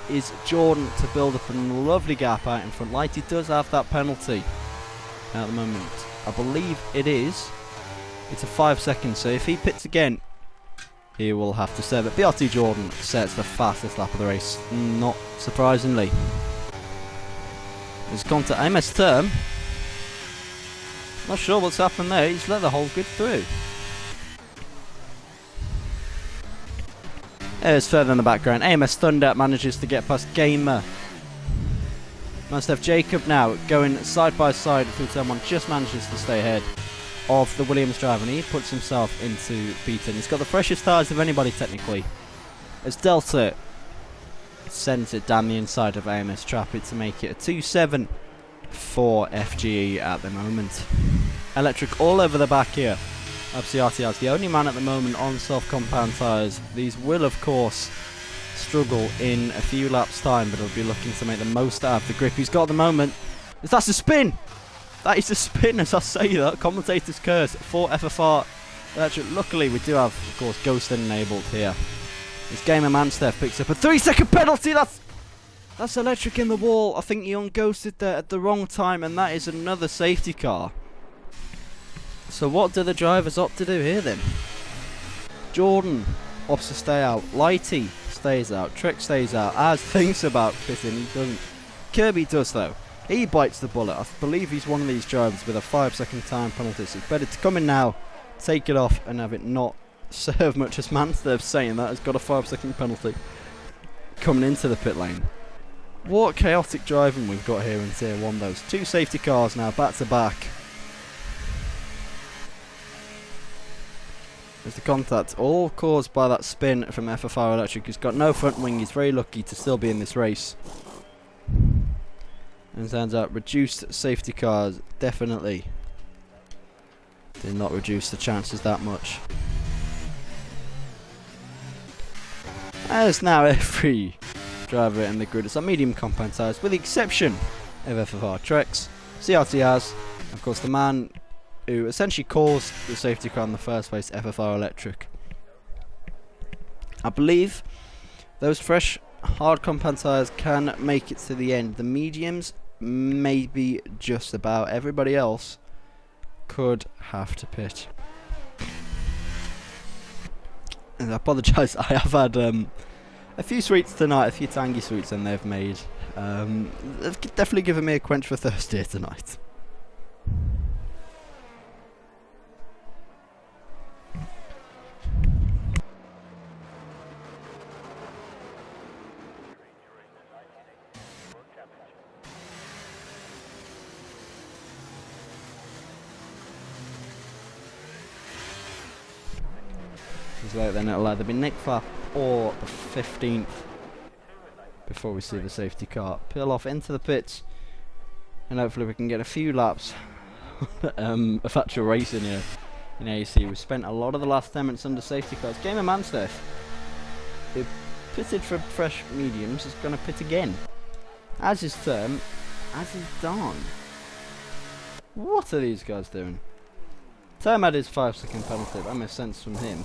[SPEAKER 1] is Jordan to build up a lovely gap out in front. Lighty does have that penalty at the moment. I believe it is. It's a 5 seconds, so if he pits again, he will have to serve it. BRT Jordan sets the fastest lap of the race, not surprisingly. He's gone to MS Term. Not sure what's happened there. He's let the whole grid through. There's further in the background. AMS Thunder manages to get past Gamer. Must have Jacob now going side by side through turn 1. Just manages to stay ahead of the Williams driver, and he puts himself into P10. He's got the freshest tyres of anybody technically, as Delta sends it down the inside of AMS Trap it to make it a 2-7 for FGE at the moment. Electric all over the back here of CRT Az, the only man at the moment on self-compound tyres. These will of course struggle in a few laps time, but he'll be looking to make the most out of the grip he's got at the moment. That's a spin! That is a spin, as I say that. Commentator's curse for FFR Electric. Luckily we do have, of course, Ghost enabled here. This Gamer Manstef picks up a 3-second penalty. That's Electric in the wall. I think he unghosted there at the wrong time, and that is another safety car. So what do the drivers opt to do here then? Jordan opts to stay out. Lighty stays out. Trek stays out. Az thinks about pitting. He doesn't. Kirby does though. He bites the bullet. I believe he's one of these drivers with a 5-second time penalty. So it's better to come in now, take it off, and have it not serve much, as Manstef saying that has got a 5-second penalty coming into the pit lane. What chaotic driving we've got here in Tier 1. Those 2 safety cars now back to back. There's the contact, all caused by that spin from FFR Electric, who's got no front wing. He's very lucky to still be in this race. And turns out reduced safety cars definitely did not reduce the chances that much. As now every driver in the grid is on medium compound tyres, with the exception of FFR Trex, CRT Az, of course the man who essentially caused the safety car in the first place, FFR Electric. I believe those fresh hard compound tyres can make it to the end. The mediums maybe just about. Everybody else could have to pit. And I apologise, I have had a few sweets tonight, a few tangy sweets, and they've made they've definitely given me a quench for Thursday tonight. He's like, then it'll either be Nick Flap or the 15th before we see the safety car peel off into the pits, and hopefully we can get a few laps of actual racing here in AEC. We've spent a lot of the last 10 minutes under safety cars. Gamer Mansteff, who pitted for fresh mediums, is going to pit again. As is Term, as is Don. What are these guys doing? Term had his 5-second penalty, that makes sense from him,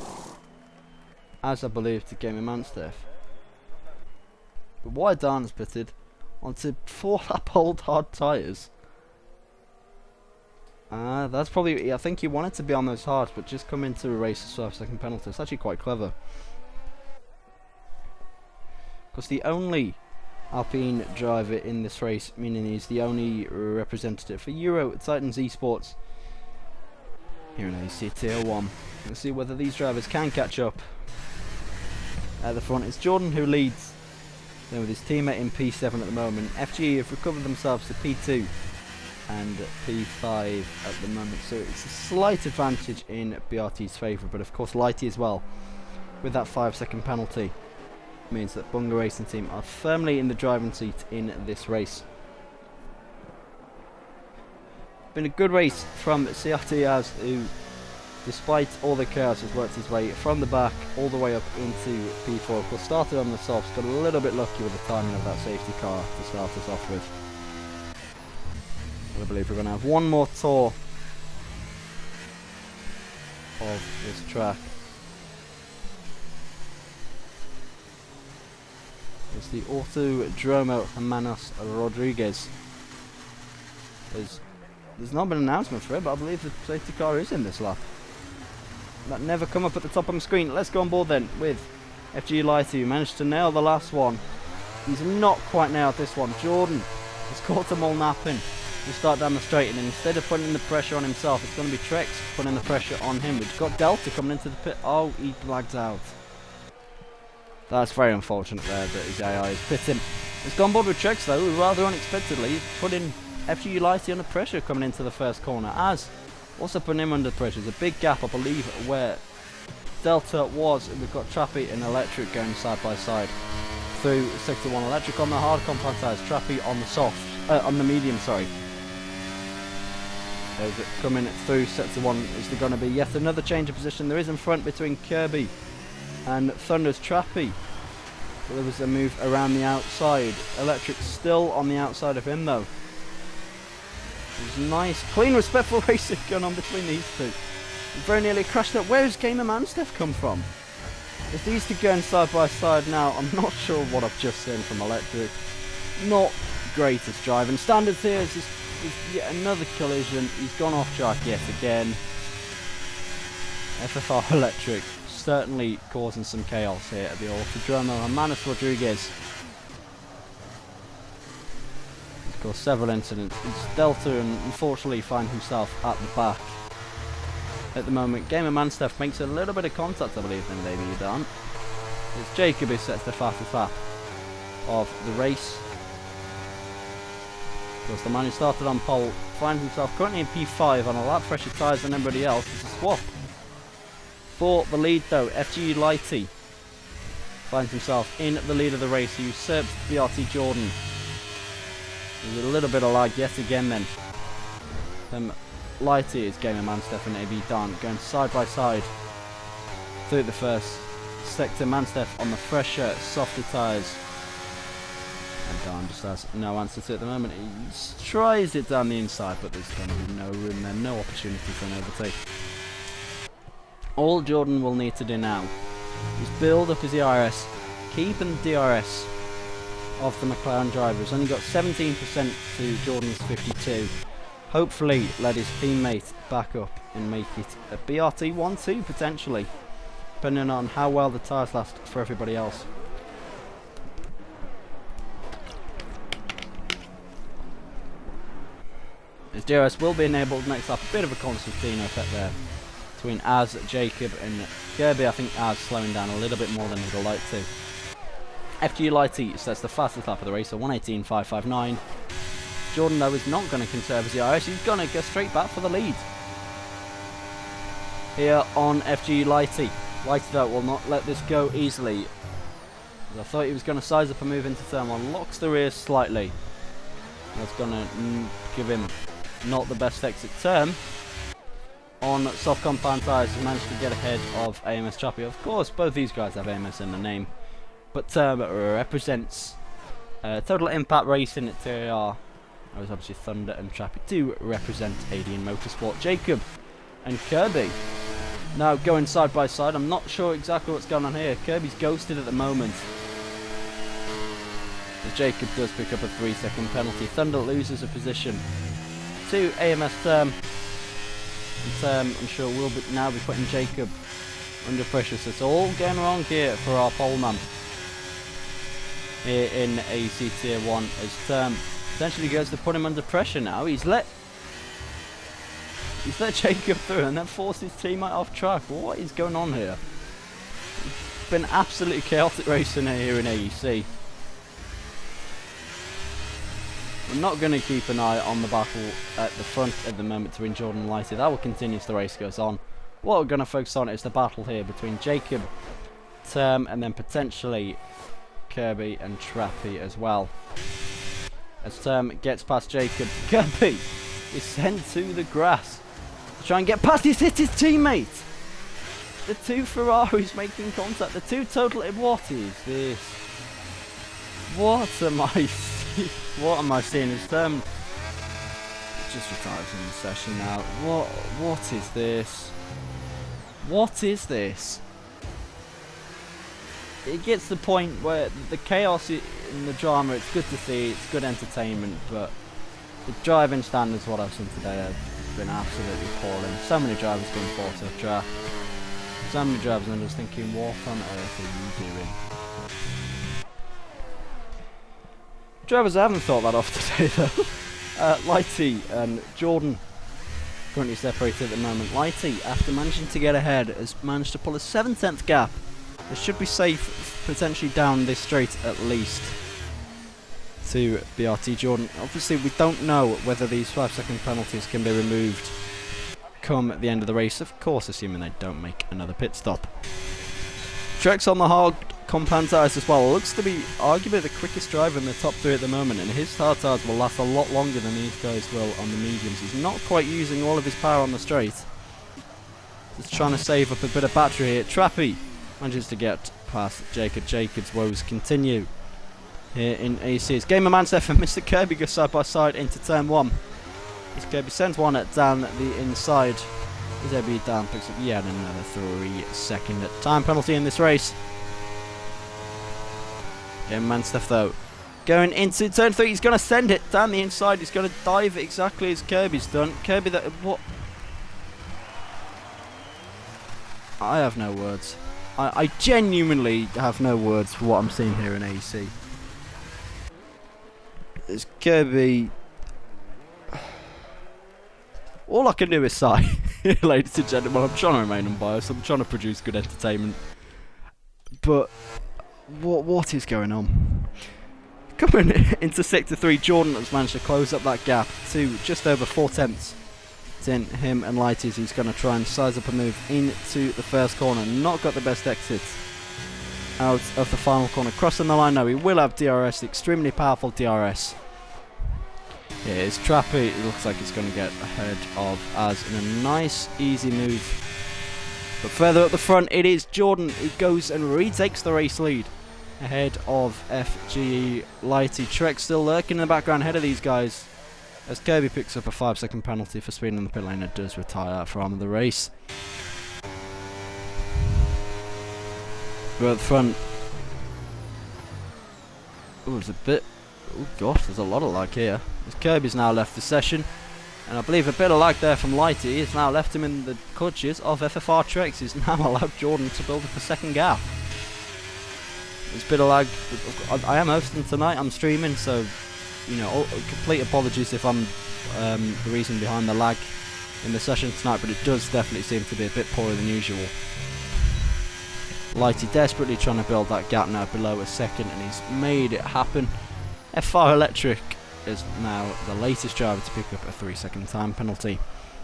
[SPEAKER 1] as I believe to Gamer Mansteff. But why Darn's pitted onto 4-lap old hard tyres? That's probably, I think he wanted to be on those hards, but just come into a race with 5-second penalty. It's actually quite clever. Because the only Alpine driver in this race, meaning he's the only representative for Euro Titans Esports here in AEC Tier 1. Let's see whether these drivers can catch up. At the front, it's Jordan who leads, then with his teammate in P7 at the moment. FGE have recovered themselves to P2 and P5 at the moment, so it's a slight advantage in BRT's favour, but of course Lighty as well, with that 5-second penalty, means that Bunga Racing Team are firmly in the driving seat in this race. Been a good race from CRT Az, who, despite all the chaos, has worked his way from the back all the way up into P4. Of course, started on the softs, got a little bit lucky with the timing of that safety car to start us off with. I believe we're going to have one more tour of this track. It's the Autodromo Hermanos Rodriguez. There's not been an announcement for it, but I believe the safety car is in this lap. That never come up at the top of my screen. Let's go on board then with FG Lighty, who managed to nail the last one. He's not quite nailed this one. Jordan has caught them all napping to start down the straight, and instead of putting the pressure on himself, it's going to be Trex putting the pressure on him. We've got Delta coming into the pit. Oh, he blags out. That's very unfortunate there that his AI is pitting. He's gone board with Trex though, who rather unexpectedly is putting FG Lighty under pressure coming into the first corner. As also putting him under pressure. There's a big gap, I believe, where Delta was. We've got Trappy and Electric going side by side through Sector 1. Electric on the hard compound tyres, Trappy on the soft, on the medium, sorry. There's it coming through Sector 1. Is there going to be yet another change of position? There is in front between Kirby and Thunder's Trappy. So there was a move around the outside. Electric still on the outside of him though. There's nice, clean, respectful racing going on between these two. Very nearly crashed up. Where has Gamer Mansteff come from? If these two going side by side now, I'm not sure what I've just seen from Electric. Not greatest driving standards here. It's yet another collision. He's gone off track yet again. FFR Electric certainly causing some chaos here at the Autodromo. Hermanos Rodriguez. Of course, several incidents. It's Delta, and unfortunately finds himself at the back at the moment. Gamer Mansteff makes a little bit of contact, I believe, then maybe you don't. It's Jacob who sets the fastest lap of the race. Of course, the man who started on pole finds himself currently in P5 on a lap fresher tyres than everybody else. It's a swap. For the lead though, FG Lighty finds himself in the lead of the race. He usurps BRT Jordan. There's a little bit of lag yet again then. Lighty is Gamer Mansteff and AB Dan going side by side through the first sector. Mansteff on the fresher, softer tyres. And Dan just has no answer to it at the moment. He tries it down the inside, but there's going to be no room there, no opportunity for an overtake. All Jordan will need to do now is build up his DRS, keeping the DRS of the McLaren driver. He's only got 17% to Jordan's 52. Hopefully let his teammate back up and make it a BRT 1-2 potentially, depending on how well the tyres last for everybody else. His DRS will be enabled next up. A bit of a Constantino effect there between Az, Jacob and Kirby. I think Az slowing down a little bit more than he'd have liked to. FG Lighty sets the fastest lap of the race, so 1:18.559. Jordan though is not going to conserve his DRS. He's going to go straight back for the lead here on FG Lighty. Lighty though will not let this go easily. I thought he was going to size up and move into turn 1. Locks the rear slightly. That's going to give him not the best exit turn. On soft compound tyres, he managed to get ahead of AMS Chappie. Of course, both these guys have AMS in the name. But represents Total Impact Racing at TAR. That was obviously Thunder and Chappie do represent ADN Motorsport. Jacob and Kirby now going side by side. I'm not sure exactly what's going on here. Kirby's ghosted at the moment. As Jacob does pick up a 3-second penalty. Thunder loses a position to AMS Term. And Term, I'm sure, will now be putting Jacob under pressure. So it's all going wrong here for our poleman here in AEC Tier 1 as Term essentially goes to put him under pressure now. He's let Jacob through and then forced his teammate off track. What is going on here? It's been absolutely chaotic racing here in AEC. We're not going to keep an eye on the battle at the front at the moment between Jordan and Lighty. That will continue as the race goes on. What we're going to focus on is the battle here between Jacob, Term, and then potentially Kirby and Trappy as well. As Term gets past Jacob, Kirby is sent to the grass to try and get past. He's hit his teammate. The two Ferraris making contact. The two total. What is this? What am I? What am I seeing? Is Term just retires from the session now? What is this? What is this? It gets to the point where the chaos in the drama, it's good to see, it's good entertainment, but the driving standards, what I've seen today, have been absolutely appalling. So many drivers being forced off track. So many drivers, and I'm just thinking, what on earth are you doing? Drivers haven't thought that off today though. Lighty and Jordan currently separated at the moment. Lighty, after managing to get ahead, has managed to pull a 7/10 gap. It should be safe, potentially down this straight at least, to BRT Jordan. Obviously, we don't know whether these 5-second penalties can be removed come the end of the race. Of course, assuming they don't make another pit stop. Trex on the hard compound tyres as well. Looks to be arguably the quickest driver in the top 3 at the moment, and his hard tyres will last a lot longer than these guys will on the mediums. He's not quite using all of his power on the straight. Just trying to save up a bit of battery here. Trappy manages to get past Jacob. Jacob's woes continue here in AC. It's game of Manchester and Mr. Kirby goes side by side into turn 1. As Kirby sends one down the inside. As Kirby down picks up yet another 3-second time penalty in this race. Game of Manchester though. Going into turn 3, he's going to send it down the inside. He's going to dive exactly as Kirby's done. Kirby, what? I have no words. I genuinely have no words for what I'm seeing here in AEC. It's Kirby. All I can do is sigh, ladies and gentlemen. I'm trying to remain unbiased. I'm trying to produce good entertainment. But what is going on? Coming into Sector 3, Jordan has managed to close up that gap to just over 4/10. In him and Lighties, he's going to try and size up a move into the first corner. Not got the best exit out of the final corner. Crossing the line now, he will have DRS, extremely powerful DRS. Here's Trappy. It looks like he's going to get ahead of Az in a nice, easy move. But further up the front, it is Jordan who goes and retakes the race lead ahead of FGE Lighty. Trek still lurking in the background ahead of these guys. As Kirby picks up a 5-second penalty for speeding in the pit lane, it does retire from the race. We're at the front. Oh, there's a bit. Oh gosh, there's a lot of lag here. As Kirby's now left the session, and I believe a bit of lag there from Lighty has now left him in the clutches of FFR Trex. He's now allowed Jordan to build up a second gap. There's a bit of lag. I am hosting tonight. I'm streaming, so. You know, complete apologies if I'm the reason behind the lag in the session tonight, but it does definitely seem to be a bit poorer than usual. Lighty desperately trying to build that gap now below a second, and he's made it happen. FR Electric is now the latest driver to pick up a 3-second time penalty.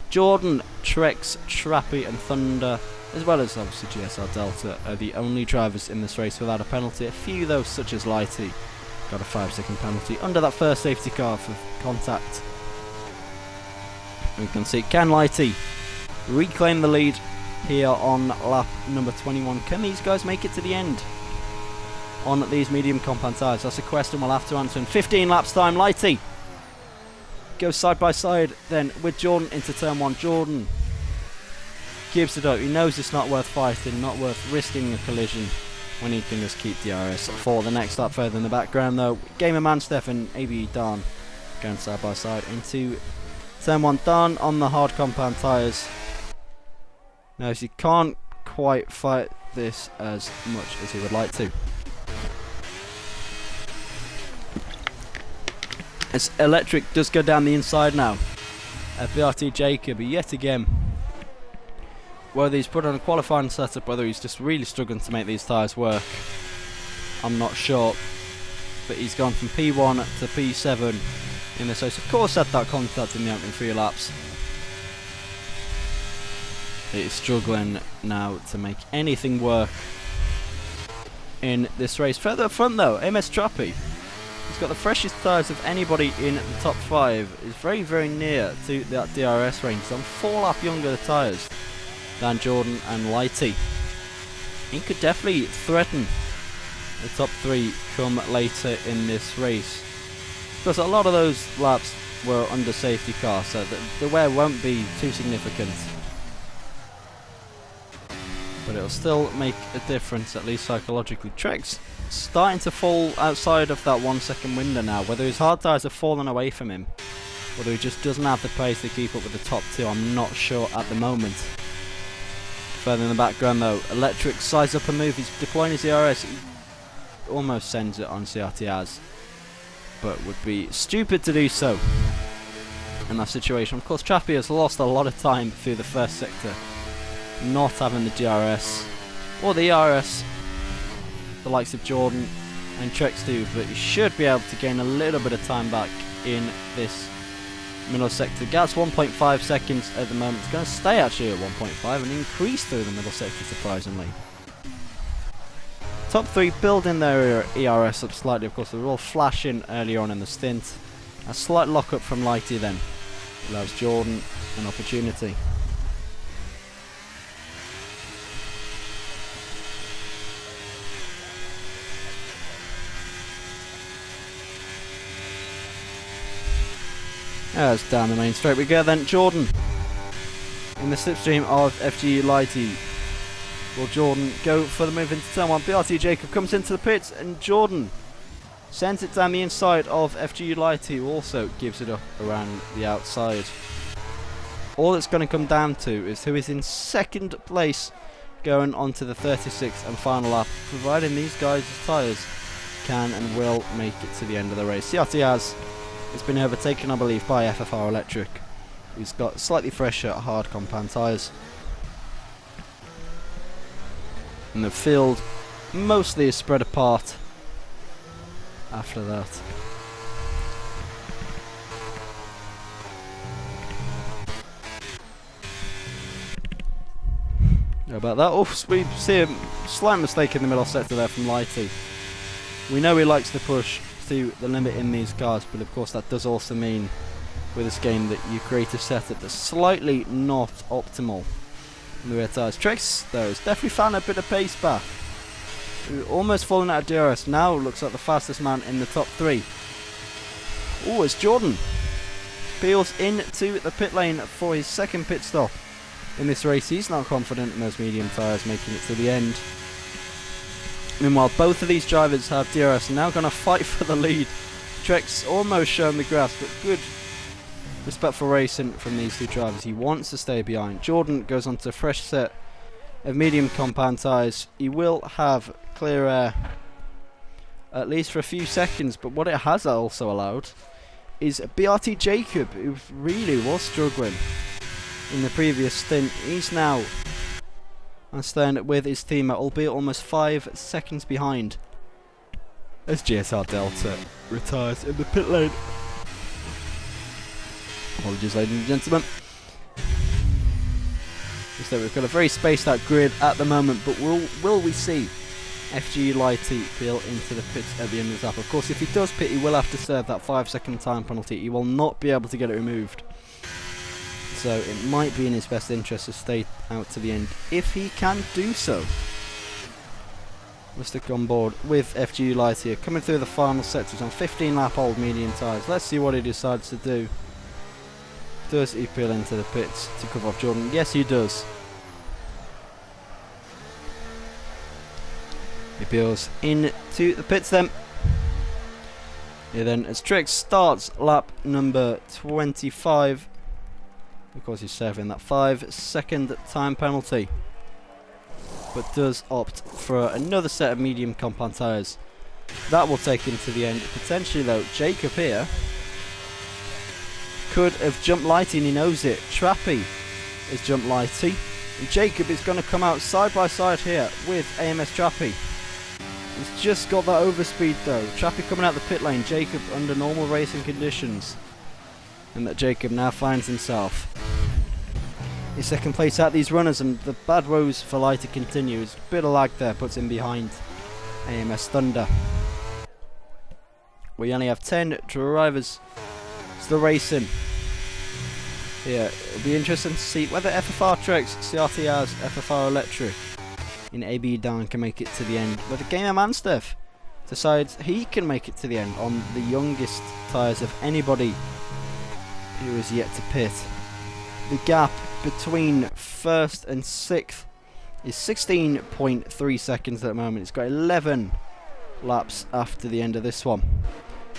[SPEAKER 1] Jordan, Trex, Trappy and Thunder, as well as obviously GSR Delta, are the only drivers in this race without a penalty. A few though, such as Lighty, got a 5-second penalty under that first safety car for contact. We can see, can Lighty reclaim the lead here on lap number 21? Can these guys make it to the end on these medium compound tyres? That's a question we'll have to answer in 15 laps time. Lighty goes side by side then with Jordan into turn 1. Jordan gives it up. He knows it's not worth fighting, not worth risking a collision when he can just keep DRS for the next lap. Further in the background though, Gamer Manstef and ABE Dan going side by side into turn 1. Dan on the hard compound tyres. Now he can't quite fight this as much as he would like to. As Electric does go down the inside now. BRT Jacob yet again, whether he's put on a qualifying setup, whether he's just really struggling to make these tyres work, I'm not sure. But he's gone from P1 to P7 in this race. Of course had that contact in the opening 3 laps. It is struggling now to make anything work in this race. Further up front though, MS Trappy, he's got the freshest tyres of anybody in the top 5. Is very, very near to that DRS range. He's on 4 lap younger tyres than Jordan and Lighty. He could definitely threaten the top 3 come later in this race, because a lot of those laps were under safety car, so the wear won't be too significant. But it'll still make a difference, at least psychologically. Trex starting to fall outside of that 1 second window now. Whether his hard tyres have fallen away from him, whether he just doesn't have the pace to keep up with the top 2, I'm not sure at the moment. Further in the background though, Electric size up a move. He's deploying his ERS. He almost sends it on CRTAs, but would be stupid to do so in that situation. Of course, Trappy has lost a lot of time through the first sector, not having the DRS or the ERS, the likes of Jordan and Trex do, but he should be able to gain a little bit of time back in this middle sector. Gas 1.5 seconds at the moment. It's going to stay actually at 1.5 and increase through the middle sector surprisingly. Top 3 building their ERS up slightly. Of course, they were all flashing earlier on in the stint. A slight lock up from Lighty then allows Jordan an opportunity. As down the main straight we go then. Jordan in the slipstream of FG Lighty. Will Jordan go for the move into turn 1? BRT Jacob comes into the pits and Jordan sends it down the inside of FG Lighty, who also gives it up around the outside. All it's going to come down to is who is in second place going on to the 36th and final lap, providing these guys' tyres can and will make it to the end of the race. CRT it's been overtaken, I believe, by FFR Electric, who's got slightly fresher hard compound tyres. And the field mostly is spread apart after that. How about that? Oh, we see a slight mistake in the middle sector there from Lighty. We know he likes to push to the limit in these cars, but of course that does also mean with this game that you create a setup that's slightly not optimal in the rear tyres. Trex though has definitely found a bit of pace back. Almost falling out of DRS, now looks like the fastest man in the top 3. Oh, it's Jordan peels into the pit lane for his second pit stop in this race. He's not confident in those medium tyres making it to the end. Meanwhile, both of these drivers have DRS, now going to fight for the lead. Trex almost showing the grass, but good respectful racing from these two drivers. He wants to stay behind. Jordan goes on to a fresh set of medium compound tyres. He will have clear air at least for a few seconds, but what it has also allowed is BRT Jacob, who really was struggling in the previous stint. He's now staying with his team, albeit almost 5 seconds behind, as GSR Delta retires in the pit lane. Apologies, ladies and gentlemen. is that we've got a very spaced out grid at the moment, but will we see FG Lighty peel into the pits at the end of the lap? Of course, if he does pit, he will have to serve that 5-second time penalty. He will not be able to get it removed. So it might be in his best interest to stay out to the end if he can do so. We'll stick on board with FG Light here, coming through the final sectors on 15 lap old medium tyres. Let's see what he decides to do. Does he peel into the pits to cover off Jordan? Yes, he does. He peels into the pits then. Yeah, then as Trix starts lap number 25, of course he's serving that 5-second time penalty, but does opt for another set of medium compound tyres. That will take him to the end. Potentially though, Jacob here could have jumped Lighty and he knows it. Trappy has jumped Lighty, and Jacob is going to come out side by side here with AMS Trappy. He's just got that overspeed though. Trappy coming out the pit lane, Jacob under normal racing conditions, and that Jacob now finds himself in second place at these runners, and the bad woes for Lighty continues. A bit of lag there puts him behind AMS Thunder. We only have 10 drivers still racing here. It'll be interesting to see whether FFR Treks, CRTR's FFR Electric in AB Down can make it to the end, whether Gamer Manstef decides he can make it to the end on the youngest tyres of anybody who is yet to pit. The gap between first and sixth is 16.3 seconds at the moment. It's got 11 laps after the end of this one,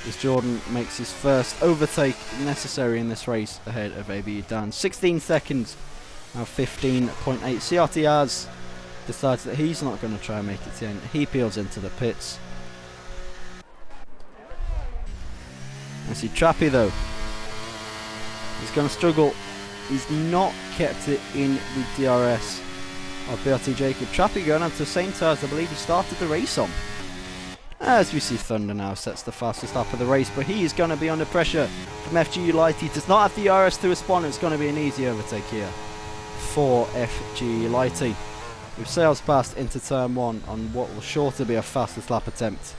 [SPEAKER 1] as Jordan makes his first overtake necessary in this race ahead of AB Dan. 16 seconds, now 15.8. CRTRs decides that he's not going to try and make it to the end. He peels into the pits. I see Trappy though. He's going to struggle. He's not kept it in the DRS of BRT Jacob. Trappy going on to the same tyres I believe he started the race on. As we see, Thunder now sets the fastest lap of the race, but he is going to be under pressure from FG Light. He does not have the DRS to respond. It's going to be an easy overtake here for FG Lighty, who sails past into turn 1 on what will sure to be a fastest lap attempt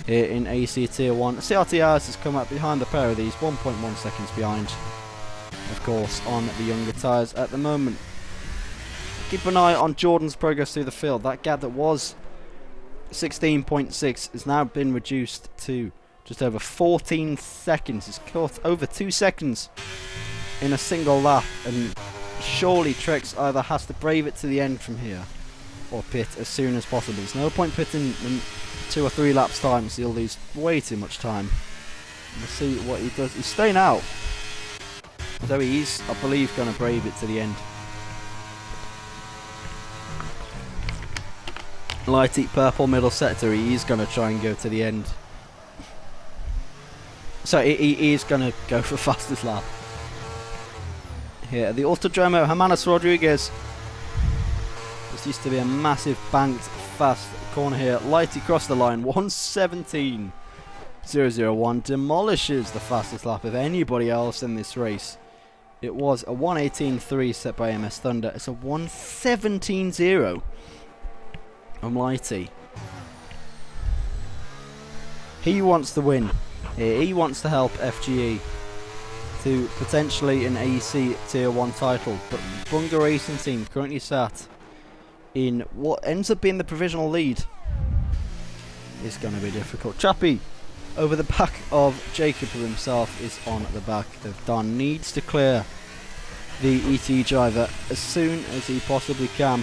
[SPEAKER 1] here in AEC T1. CRTRs has come up behind the pair of these, 1.1 seconds behind, of course, on the younger tyres at the moment. Keep an eye on Jordan's progress through the field. That gap that was 16.6 has now been reduced to just over 14 seconds. It's caught over 2 seconds in a single lap, and surely Trex either has to brave it to the end from here or pit as soon as possible. There's no point pitting in 2 or 3 laps time, so he'll lose way too much time. We'll see what he does. He's staying out, although he's, I believe, going to brave it to the end. Lighty purple middle sector, he is going to try and go to the end. So he is going to go for fastest lap here at the Autodromo Hermanos Rodriguez. This used to be a massive banked fast corner here. Lighty crossed the line, 1:17.001, demolishes the fastest lap of anybody else in this race. It was a 1:18.3 set by MS Thunder. It's a 1:17.0 from Lighty. He wants to win. He wants to help FGE to potentially an AEC Tier 1 title, but Bunga Racing Team currently sat in what ends up being the provisional lead. It's going to be difficult. Trappy over the back of Jacob, who himself is on the back of Don. Needs to clear the ET driver as soon as he possibly can.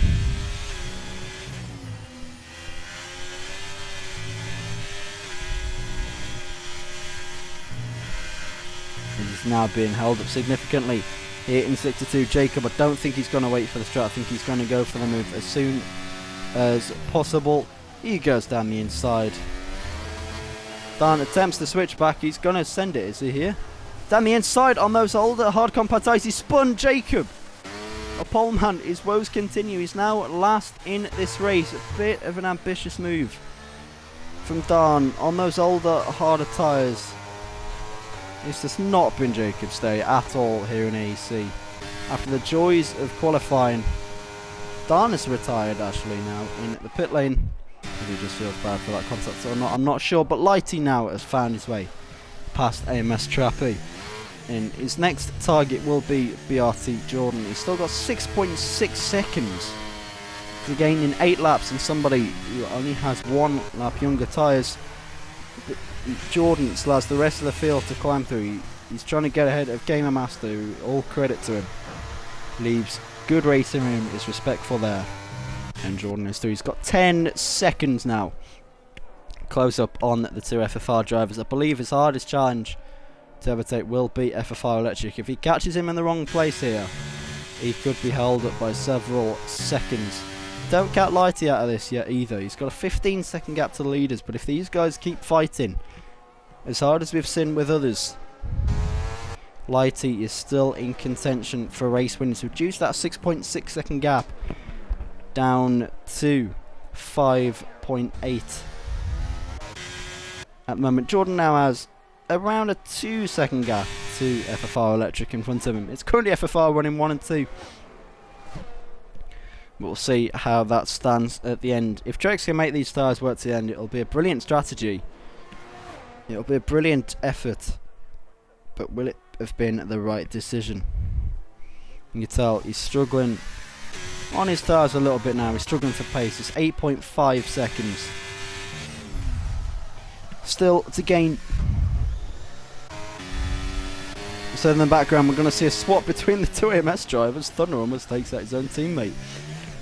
[SPEAKER 1] He's now being held up significantly here in 62. Jacob, I don't think he's going to wait for the strat. I think he's going to go for the move as soon as possible. He goes down the inside. Dan attempts to switch back. He's going to send it. Is he here? Down the inside on those older hard compact tyres. He spun Jacob. A pole man. His woes continue. He's now last in this race. A bit of an ambitious move from Dan on those older, harder tyres. This has not been Jacob's day at all here in AEC. after the joys of qualifying. Darn is retired actually now in the pit lane. He just feels bad for that contact or not, I'm not sure, but Lighty now has found his way past AMS Trappy. And his next target will be BRT Jordan. He's still got 6.6 seconds to gain in 8 laps, and somebody who only has 1 lap younger tyres. Jordan still has the rest of the field to climb through. He's trying to get ahead of Gamer Master, who, all credit to him, leaves good racing room, is respectful there. And Jordan is through. He's got 10 seconds now. Close up on the 2 FFR drivers. I believe his hardest challenge to overtake will be FFR Electric. If he catches him in the wrong place here, he could be held up by several seconds. Don't count Lighty out of this yet either. He's got a 15-second gap to the leaders, but if these guys keep fighting, as hard as we've seen with others, Lighty is still in contention for race wins. Reduce that 6.6 second gap down to 5.8 at the moment. Jordan now has around a 2-second gap to FFR Electric in front of him. It's currently FFR running 1 and 2. We'll see how that stands at the end. If Trex can make these tyres work to the end, it'll be a brilliant strategy. It'll be a brilliant effort. But will it have been the right decision? You can tell he's struggling on his tyres a little bit now. He's struggling for pace. It's 8.5 seconds. Still to gain. So in the background we're going to see a swap between the 2 AMS drivers. Thunder almost takes out his own teammate.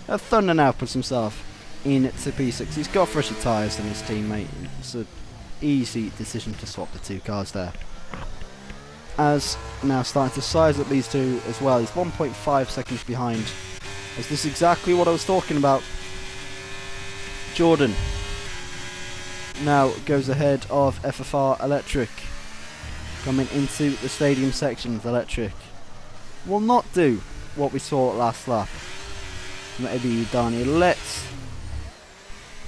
[SPEAKER 1] Thunder now puts himself into P6. He's got fresher tyres than his teammate. It's an easy decision to swap the 2 cars there. As now starting to size up these 2 as well. He's 1.5 seconds behind. As this is exactly what I was talking about. Jordan now goes ahead of FFR Electric. Coming into the stadium sections, Electric will not do what we saw last lap. Maybe Darnie lets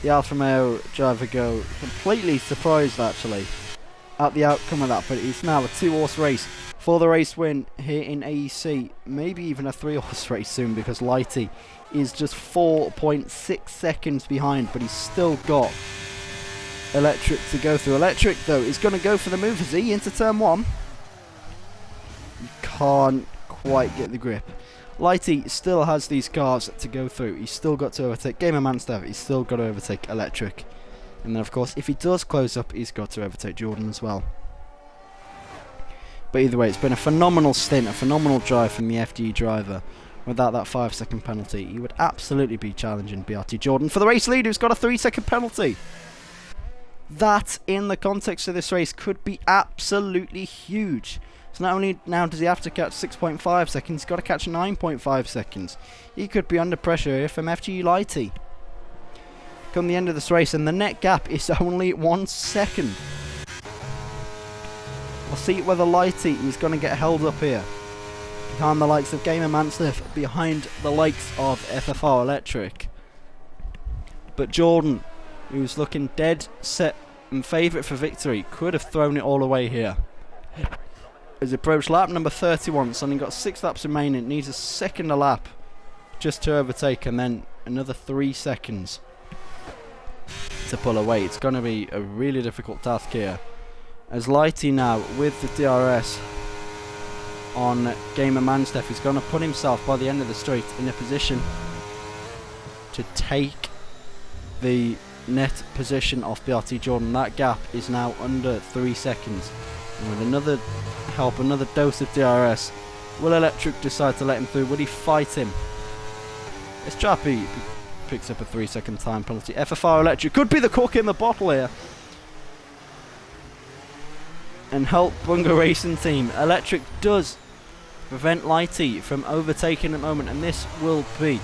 [SPEAKER 1] the Alfa Romeo driver go. Completely surprised actually at the outcome of that, but it's now a 2-horse race for the race win here in AEC. Maybe even a 3-horse race soon, because Lighty is just 4.6 seconds behind, but he's still got Electric to go through. Electric though is going to go for the move, is he, into turn 1? He can't quite get the grip. Lighty still has these cars to go through. He's still got to overtake Gamer Manstaff. He's still got to overtake Electric. And then of course if he does close up, he's got to overtake Jordan as well. But either way, it's been a phenomenal stint, a phenomenal drive from the FD driver. Without that 5-second penalty, he would absolutely be challenging BRT Jordan for the race lead, who's got a 3-second penalty. That, in the context of this race, could be absolutely huge. So not only now does he have to catch 6.5 seconds, he's got to catch 9.5 seconds. He could be under pressure here from FG Lighty come the end of this race, and the net gap is only 1 second. We'll see whether Lighty is going to get held up here behind the likes of Gamer Manstiff, behind the likes of FFR Electric. But Jordan, who's looking dead set and favourite for victory, could have thrown it all away here. As he approached lap number 31, so only got 6 laps remaining, needs a second a lap just to overtake, and then another 3 seconds to pull away. It's going to be a really difficult task here, as Lighty now with the DRS on Gamer Mansteff is going to put himself by the end of the straight in a position to take the net position off BRT Jordan. That gap is now under 3 seconds, and with another help, another dose of DRS, will Electric decide to let him through? Would he fight him? It's Trappy picks up a 3-second time penalty. FFR Electric could be the cork in the bottle here and help Bunga Racing Team. Electric does prevent Lighty from overtaking at the moment, and this will be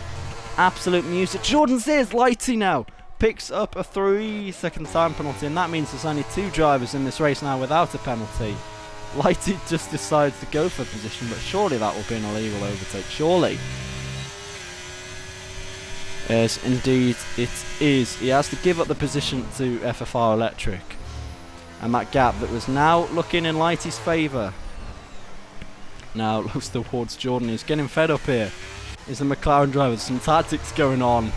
[SPEAKER 1] absolute music. Jordan says Lighty now picks up a 3-second time penalty, and that means there's only 2 drivers in this race now without a penalty. Lighty just decides to go for position, but surely that will be an illegal overtake, surely. Yes, indeed it is. He has to give up the position to FFR Electric, and that gap that was now looking in Lighty's favour now looks towards Jordan. He's getting fed up here. Is the McLaren driver. Some tactics going on.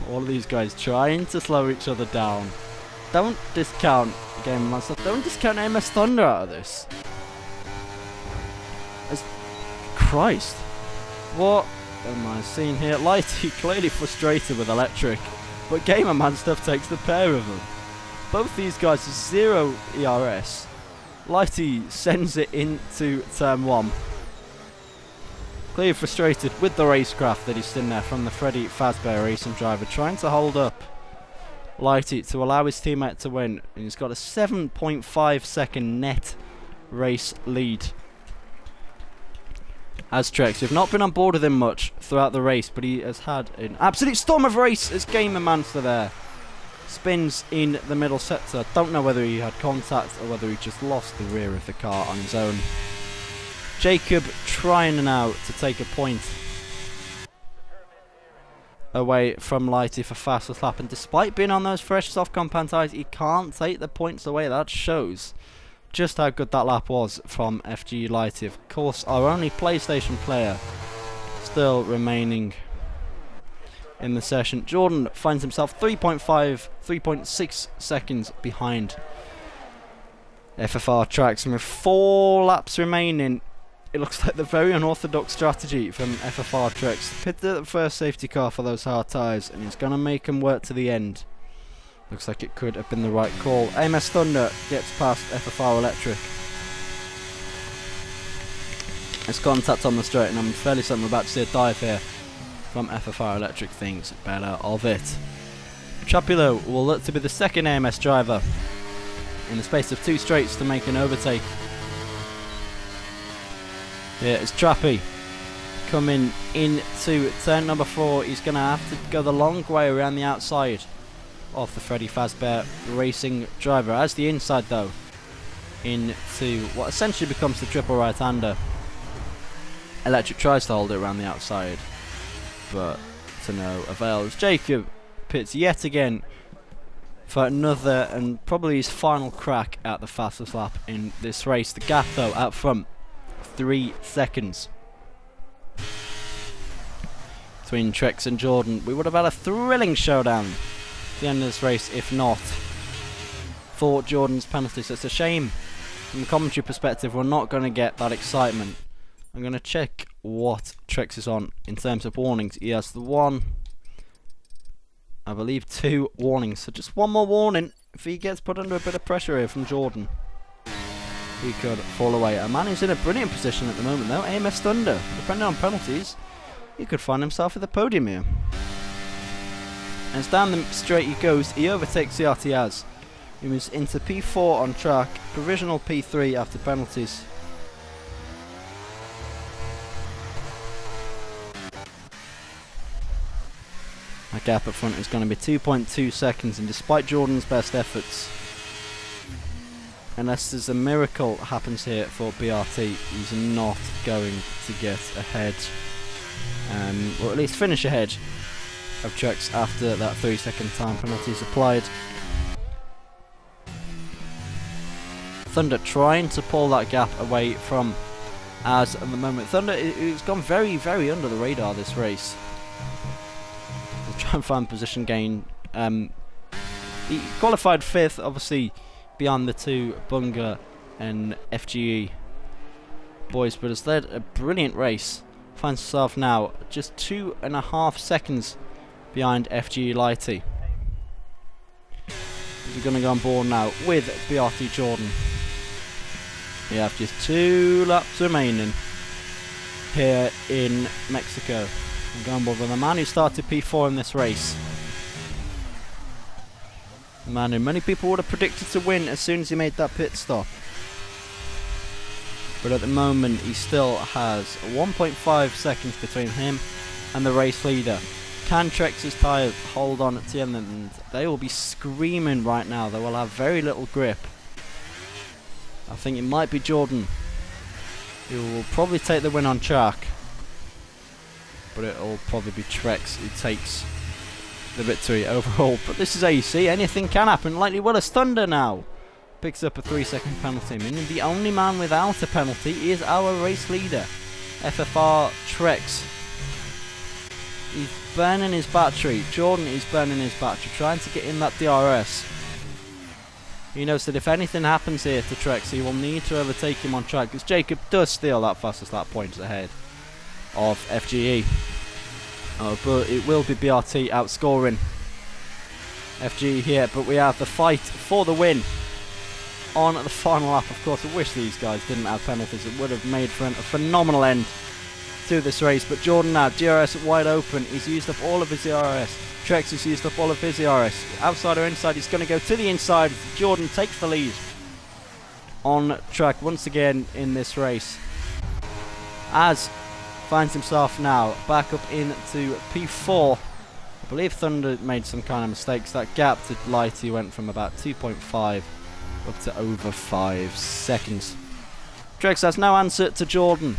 [SPEAKER 1] All of these guys trying to slow each other down. Don't discount Game Master. Don't discount AMS Thunder out of this. Christ. What am I seeing here? Lighty clearly frustrated with Electric, but Gamer Man Stuff takes the pair of them. Both these guys are 0 ERS. Lighty sends it into turn 1. Clearly frustrated with the racecraft that he's seen there from the Freddy Fazbear racing driver, trying to hold up Lighty to allow his teammate to win. And he's got a 7.5 second net race lead. As Trex, we've not been on board with him much throughout the race, but he has had an absolute storm of race as Gamer Manster there spins in the middle sector. Don't know whether he had contact or whether he just lost the rear of the car on his own. Jacob trying now to take a point away from Lighty for fastest lap, and despite being on those fresh soft compound tyres, he can't take the points away. That shows just how good that lap was from FG Lighty. Of course, our only PlayStation player still remaining in the session. Jordan finds himself 3.6 seconds behind FFR Tracks, and with 4 laps remaining, it looks like the very unorthodox strategy from FFR Tracks. Pit the first safety car for those hard tyres, and he's going to make them work to the end. Looks like it could have been the right call. AMS Thunder gets past FFR Electric. There's contact on the straight, and I'm fairly certain we're about to see a dive here from FFR Electric. Things better of it. Chapulo will look to be the second AMS driver in the space of 2 straights to make an overtake. Here is Trappy coming into turn number 4. He's going to have to go the long way around the outside of the Freddy Fazbear racing driver. As the inside though, into what essentially becomes the triple right-hander. Electric tries to hold it around the outside, but to no avail. As Jacob pits yet again for another and probably his final crack at the fastest lap in this race. The gap though out front, 3 seconds between Trex and Jordan. We would have had a thrilling showdown at the end of this race if not for Jordan's penalty. So it's a shame from a commentary perspective we're not going to get that excitement. I'm going to check what Trex is on in terms of warnings. He has the 1, I believe 2 warnings, so just 1 more warning. If he gets put under a bit of pressure here from Jordan, he could fall away. A man who's in a brilliant position at the moment though, AMS Thunder. Depending on penalties, he could find himself at the podium here. As down the straight he goes, he overtakes the Artiaz. He moves into P4 on track, provisional P3 after penalties. That gap up front is going to be 2.2 seconds, and despite Jordan's best efforts, unless there's a miracle happens here for BRT, he's not going to get ahead, or at least finish ahead of Trex after that 3-second time penalty is applied. Thunder trying to pull that gap away from Az at the moment. Thunder has gone very, very under the radar this race. He'll try and find position gain. He qualified 5th, obviously beyond the 2 Bunga and FGE boys, but has led a brilliant race. Finds himself now just 2.5 seconds behind FGE Lighty. We're going to go on board now with BRT Jordan. We have just 2 laps remaining here in Mexico. I'm going on board with the man who started P4 in this race. The man who many people would have predicted to win as soon as he made that pit stop. But at the moment he still has 1.5 seconds between him and the race leader. Can Trex's tyres hold on at the end? And they will be screaming right now. They will have very little grip. I think it might be Jordan who will probably take the win on track, but it'll probably be Trex who takes the victory overall. But this is AEC, anything can happen. Likely Willis Thunder now picks up a 3-second penalty, meaning the only man without a penalty is our race leader, FFR Trex. He's burning his battery. Jordan is burning his battery, trying to get in that DRS. He knows that if anything happens here to Trex, he will need to overtake him on track, because Jacob does steal that fastest lap points ahead of FGE. But it will be BRT outscoring FGE here, but we have the fight for the win on the final lap. Of course, I wish these guys didn't have penalties. It would have made for a phenomenal end to this race, but Jordan now, DRS wide open. He's used up all of his DRS. Trex has used up all of his DRS. Outside or inside, he's going to go to the inside. Jordan takes the lead on track once again in this race, as finds himself now back up into P4. I believe Thunder made some kind of mistakes. That gap to Lighty went from about 2.5 up to over 5 seconds. Trex has no answer to Jordan,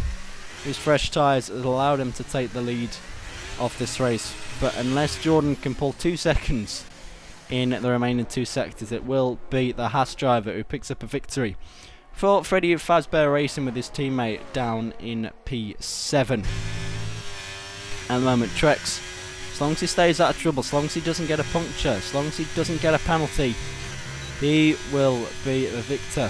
[SPEAKER 1] whose fresh tyres has allowed him to take the lead of this race. But unless Jordan can pull 2 seconds in the remaining 2 sectors, it will be the Haas driver who picks up a victory for Freddie Fazbear Racing with his teammate down in P7. At the moment, Trex, as long as he stays out of trouble, as long as he doesn't get a puncture, as long as he doesn't get a penalty, he will be the victor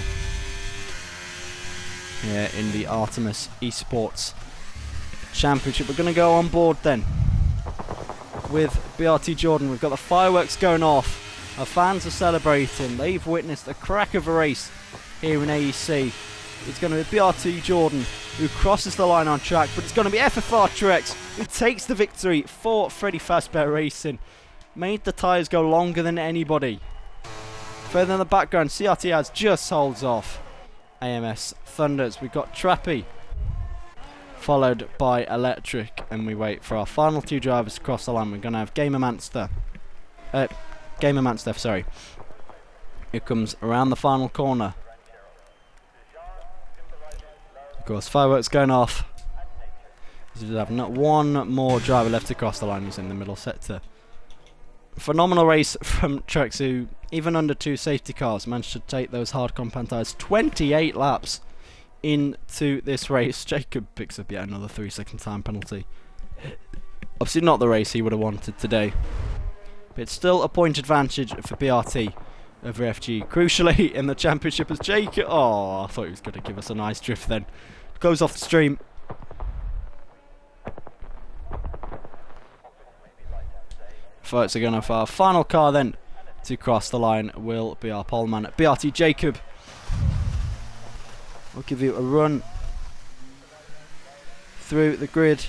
[SPEAKER 1] here in the Artemis Esports Championship. We're going to go on board then with BRT Jordan. We've got the fireworks going off. Our fans are celebrating. They've witnessed a crack of a race here in AEC. It's going to be BRT Jordan who crosses the line on track, but it's going to be FFR Trex who takes the victory for Freddie Fazbear Racing. Made the tyres go longer than anybody. Further in the background, CRTAs just holds off AMS Thunders. We've got Trappy followed by Electric, and we wait for our final 2 drivers to cross the line. We're going to have Gamer Manster, sorry, who comes around the final corner. Of course, fireworks going off. We have not one more driver left to cross the line. He's in the middle sector. Phenomenal race from Trex, who, even under 2 safety cars, managed to take those hard compound tyres 28 laps into this race. Jacob picks up yet another 3-second time penalty. Obviously not the race he would have wanted today, but it's still a point advantage for BRT over FG. Crucially in the championship as Jacob, I thought he was going to give us a nice drift then. Goes off the stream. Fights are going off. Our final car then to cross the line will be our poleman BRT Jacob. We'll give you a run through the grid.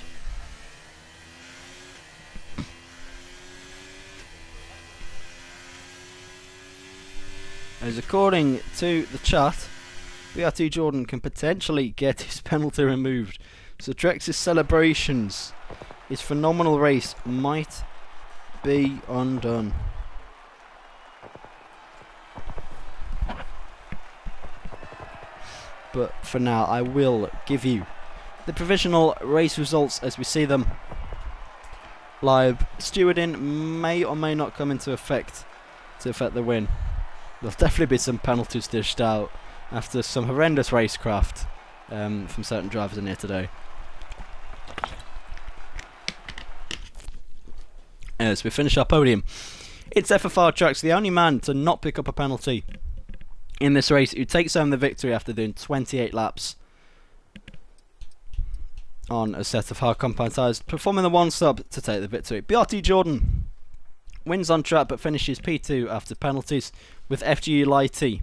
[SPEAKER 1] As according to the chat, BRT Jordan can potentially get his penalty removed. So Trex's celebrations, his phenomenal race, might be undone. But for now, I will give you the provisional race results as we see them live. Stewarding may or may not come into effect to affect the win. There'll definitely be some penalties dished out after some horrendous racecraft from certain drivers in here today. As we finish our podium, it's FFR Trex, the only man to not pick up a penalty in this race, who takes home the victory after doing 28 laps on a set of hard compound tyres, performing the 1 sub to take the victory. BRT Jordan wins on track but finishes P2 after penalties, with FGE Lighty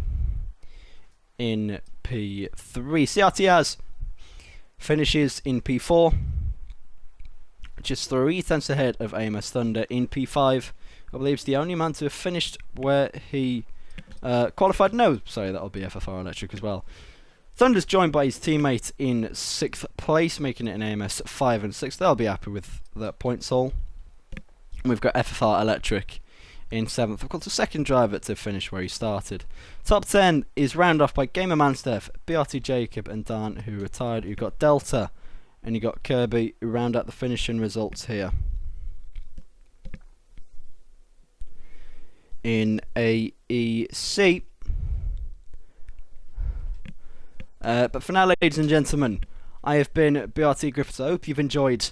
[SPEAKER 1] in P3. CRTAs finishes in P4, just 3 tenths ahead of AMS Thunder in P5. I believe it's the only man to have finished where he qualified. No, sorry, that'll be FFR Electric as well. Thunder's joined by his teammate in 6th place, making it an AMS 5 and 6. They'll be happy with that points haul. We've got FFR Electric in 7th. Of course, the second driver to finish where he started. Top 10 is round off by Gamer Manstef, BRT Jacob and Dan, who retired. You've got Delta and you got Kirby, who round out the finishing results here. In AEC, But for now, ladies and gentlemen, I have been BRT Griffiths. I hope you've enjoyed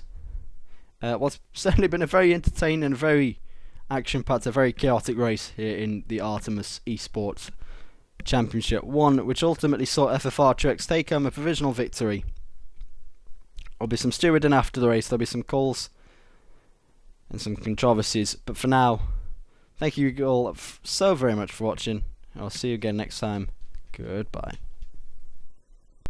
[SPEAKER 1] what's certainly been a very entertaining, very action-packed, a very chaotic race here in the Artemis Esports Championship 1, which ultimately saw FFR Treks take home a provisional victory. There'll be some stewarding after the race, there'll be some calls and some controversies, but for now, thank you all so very much for watching. I'll see you again next time. Goodbye.